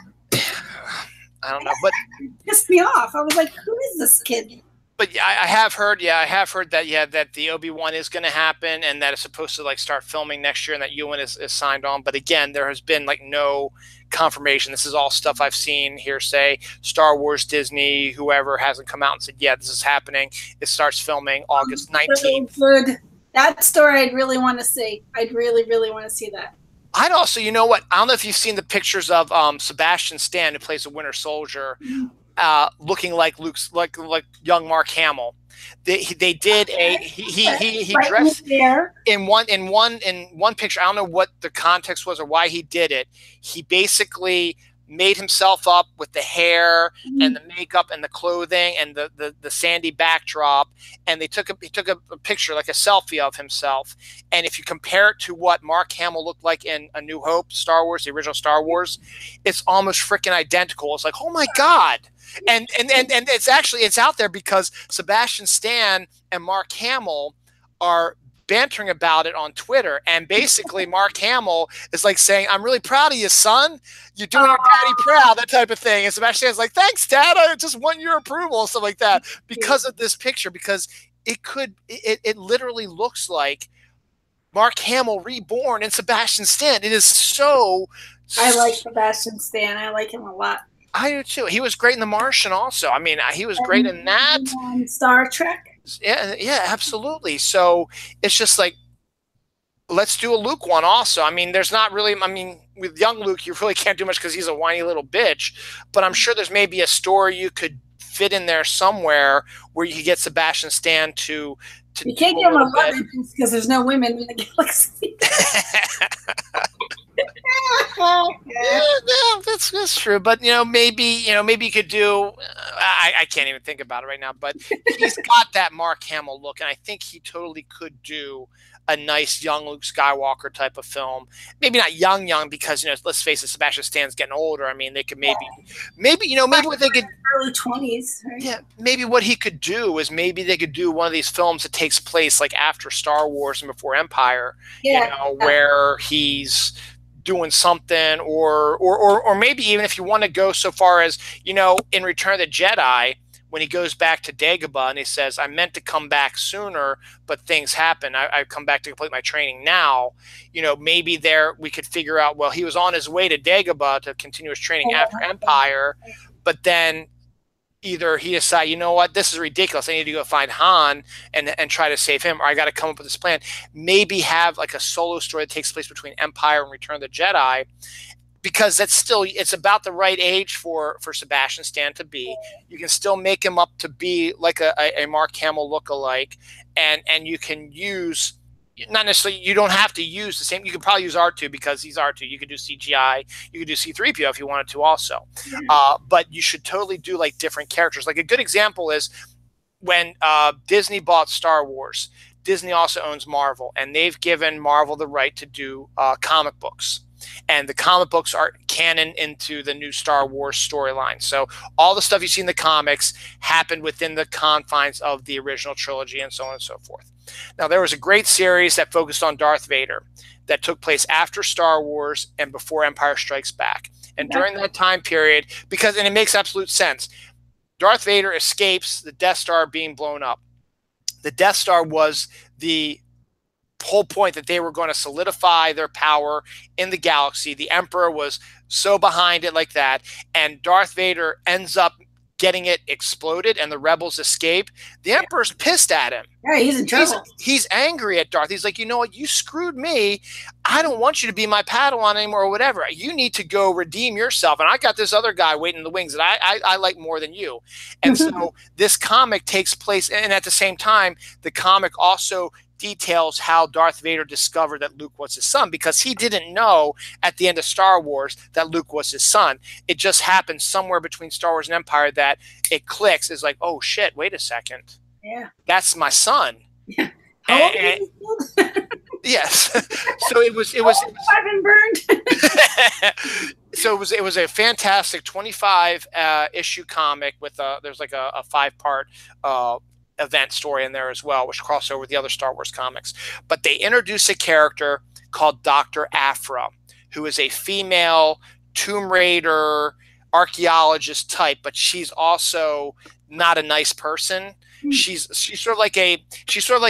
I don't know, but it pissed me off. I was like, "Who is this kid?" But I have heard, I have heard that, that the Obi-Wan is going to happen, and that it's supposed to like start filming next year, and that Ewan is signed on. But again, there has been like no confirmation. This is all stuff I've seen, hearsay. Star Wars, Disney, whoever hasn't come out and said, yeah, this is happening. It starts filming August 19th. So good. That story I'd really want to see. I'd really, really want to see that. I'd also, you know what? I don't know if you've seen the pictures of Sebastian Stan, who plays the Winter Soldier. Looking like Luke's, like young Mark Hamill. They did a he dressed in one picture. I don't know what the context was or why he did it. He basically made himself up with the hair and the makeup and the clothing and the sandy backdrop, and he took a picture, like a selfie of himself. And if you compare it to what Mark Hamill looked like in A New Hope, Star Wars, the original Star Wars, it's almost freaking identical. It's like, oh my God. And it's out there because Sebastian Stan and Mark Hamill are bantering about it on Twitter, and basically Mark Hamill is like saying, "I'm really proud of you, son. You're doing our daddy proud," that type of thing. And Sebastian Stan's like, "Thanks, Dad. I just want your approval," stuff like that, because of this picture. Because it literally looks like Mark Hamill reborn in Sebastian Stan. It is so. I like Sebastian Stan. I like him a lot. I do too. He was great in The Martian also. I mean, he was great in that. Star Trek. Yeah, absolutely. So it's just like, let's do a Luke one also. I mean, there's not really, I mean, with young Luke, you really can't do much because he's a whiny little bitch. But I'm sure there's maybe a story you could fit in there somewhere where you could get Sebastian Stan to you can't give him a love interest because there's no women in the galaxy. Yeah, that's true. But maybe you could do. I can't even think about it right now. But he's got that Mark Hamill look, and I think he totally could do a nice young Luke Skywalker type of film. Maybe not young because let's face it, Sebastian Stan's getting older. I mean, they could maybe what they could early 20s. Right? Yeah, maybe what he could do is maybe they could do one of these films that takes place like after Star Wars and before Empire. Where he's doing something, or maybe even if you want to go so far as in Return of the Jedi, when he goes back to Dagobah and he says, "I meant to come back sooner, but things happen. I've come back to complete my training now." Maybe there we could figure out, well, he was on his way to Dagobah to continue his training after Empire, but then either he decided, you know what, this is ridiculous. I need to go find Han and try to save him, or I got to come up with this plan. Maybe have like a solo story that takes place between Empire and Return of the Jedi, because it's about the right age for Sebastian Stan to be. You can still make him up to be like a Mark Hamill lookalike, and you can use, not necessarily, you don't have to use the same. You could probably use R2 because he's R2. You could do CGI. You could do C-3PO if you wanted to also. But you should totally do like different characters. Like a good example is when Disney bought Star Wars. Disney also owns Marvel, and they've given Marvel the right to do comic books. And the comic books are canon into the new Star Wars storyline. So all the stuff you see in the comics happened within the confines of the original trilogy, and so on and so forth. Now, there was a great series that focused on Darth Vader that took place after Star Wars and before Empire Strikes Back. And during that time period, and it makes absolute sense, Darth Vader escapes the Death Star being blown up. The Death Star was the whole point that they were going to solidify their power in the galaxy. The Emperor was so behind it like that, and Darth Vader ends up getting it exploded and the rebels escape. The Emperor's pissed at him. Yeah, he's in trouble. He's angry at Darth. He's like, you know what? You screwed me. I don't want you to be my Padawan anymore or whatever. You need to go redeem yourself. And I got this other guy waiting in the wings that I like more than you. And so this comic takes place, and at the same time, the comic also details how Darth Vader discovered that Luke was his son, because he didn't know at the end of Star Wars that Luke was his son. It just happened somewhere between Star Wars and Empire that it clicks. It's like, oh shit, wait a second. Yeah. That's my son. Yeah. Yes. So it was I've been burned. So it was a fantastic 25 issue comic with there's like a 5-part event story in there as well, which cross over with the other Star Wars comics. But they introduce a character called Dr. Aphra, who is a female Tomb Raider archaeologist type, but she's also not a nice person. She's sort of like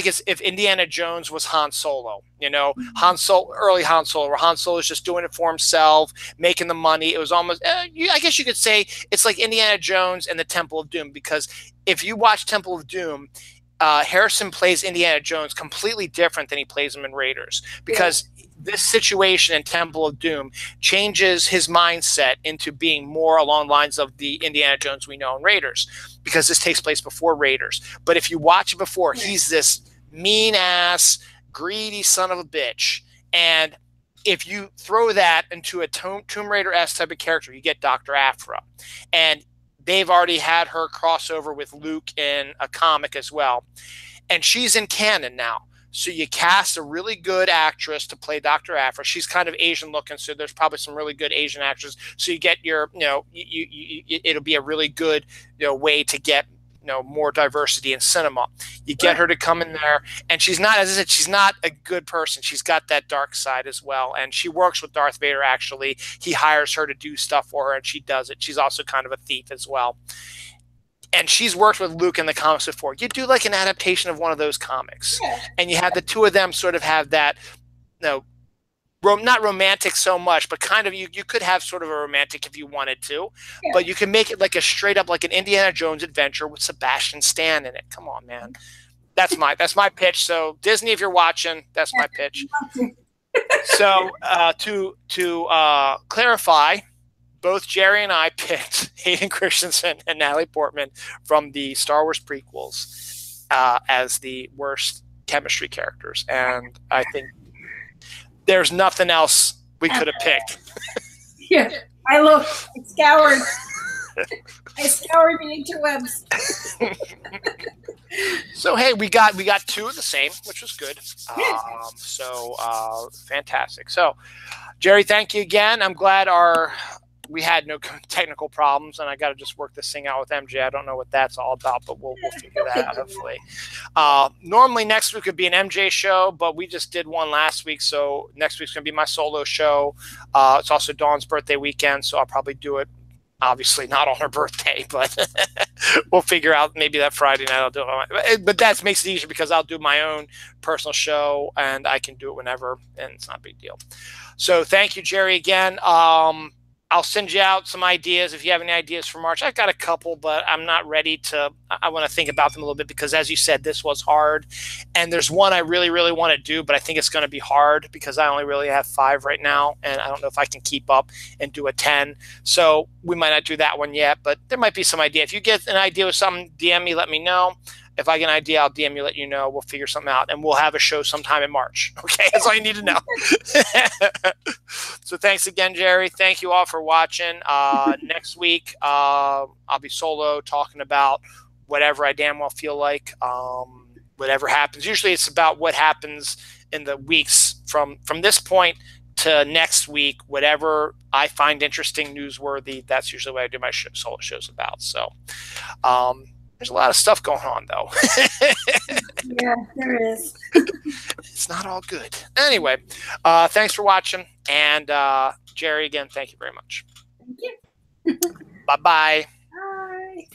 as if Indiana Jones was Han Solo, early Han Solo, where Han Solo is just doing it for himself, making the money. It was almost, I guess you could say it's like Indiana Jones and the Temple of Doom, because if you watch Temple of Doom, Harrison plays Indiana Jones completely different than he plays him in Raiders, because this situation in Temple of Doom changes his mindset into being more along the lines of the Indiana Jones we know in Raiders, because this takes place before Raiders. But if you watch it before, he's this mean-ass, greedy son of a bitch. And if you throw that into a Tomb Raider-esque type of character, you get Dr. Aphra. And they've already had her crossover with Luke in a comic as well. And she's in canon now. So you cast a really good actress to play Dr. Aphra. She's kind of Asian looking, so there's probably some really good Asian actors. So you get your, it'll be a really good, way to get, more diversity in cinema. You get her to come in there, and she's not, as I said, she's not a good person. She's got that dark side as well, and she works with Darth Vader. Actually, he hires her to do stuff for her, and she does it. She's also kind of a thief as well. And she's worked with Luke in the comics before. You do like an adaptation of one of those comics. And you have the two of them sort of have that, not romantic so much, but kind of, you could have sort of a romantic if you wanted to. But you can make it like a straight up, like an Indiana Jones adventure with Sebastian Stan in it. Come on, man. That's my pitch. So Disney, if you're watching, that's my pitch. So to clarify, both Geri and I picked Hayden Christensen and Natalie Portman from the Star Wars prequels as the worst chemistry characters. And I think there's nothing else we could have picked. Yeah, I scoured. I scoured the interwebs. So hey, we got two of the same, which was good. Fantastic. So Geri, thank you again. I'm glad we had no technical problems, and I got to just work this thing out with MJ. I don't know what that's all about, but we'll figure that out hopefully. Normally next week would be an MJ show, but we just did one last week, so next week's going to be my solo show. It's also Dawn's birthday weekend, so I'll probably do it, obviously not on her birthday, but we'll figure out maybe that Friday night I'll do it. But that makes it easier because I'll do my own personal show, and I can do it whenever, and it's not a big deal. So thank you, Geri, again. I'll send you out some ideas if you have any ideas for March. I've got a couple, but I'm not ready to. I want to think about them a little bit because, as you said, this was hard. And there's one I really, really want to do, but I think it's going to be hard because I only really have 5 right now, and I don't know if I can keep up and do a 10. So we might not do that one yet, but there might be some idea. If you get an idea with something, DM me, let me know. If I get an idea, I'll DM you, let you know. We'll figure something out, and we'll have a show sometime in March. Okay, that's all you need to know. So thanks again, Geri. Thank you all for watching. Next week, I'll be solo talking about whatever I damn well feel like, whatever happens. Usually it's about what happens in the weeks from this point to next week. Whatever I find interesting, newsworthy, that's usually what I do my solo shows about. So there's a lot of stuff going on, though. Yeah, there is. It's not all good. Anyway, thanks for watching. And Geri, again, thank you very much. Thank you. Bye-bye. Bye.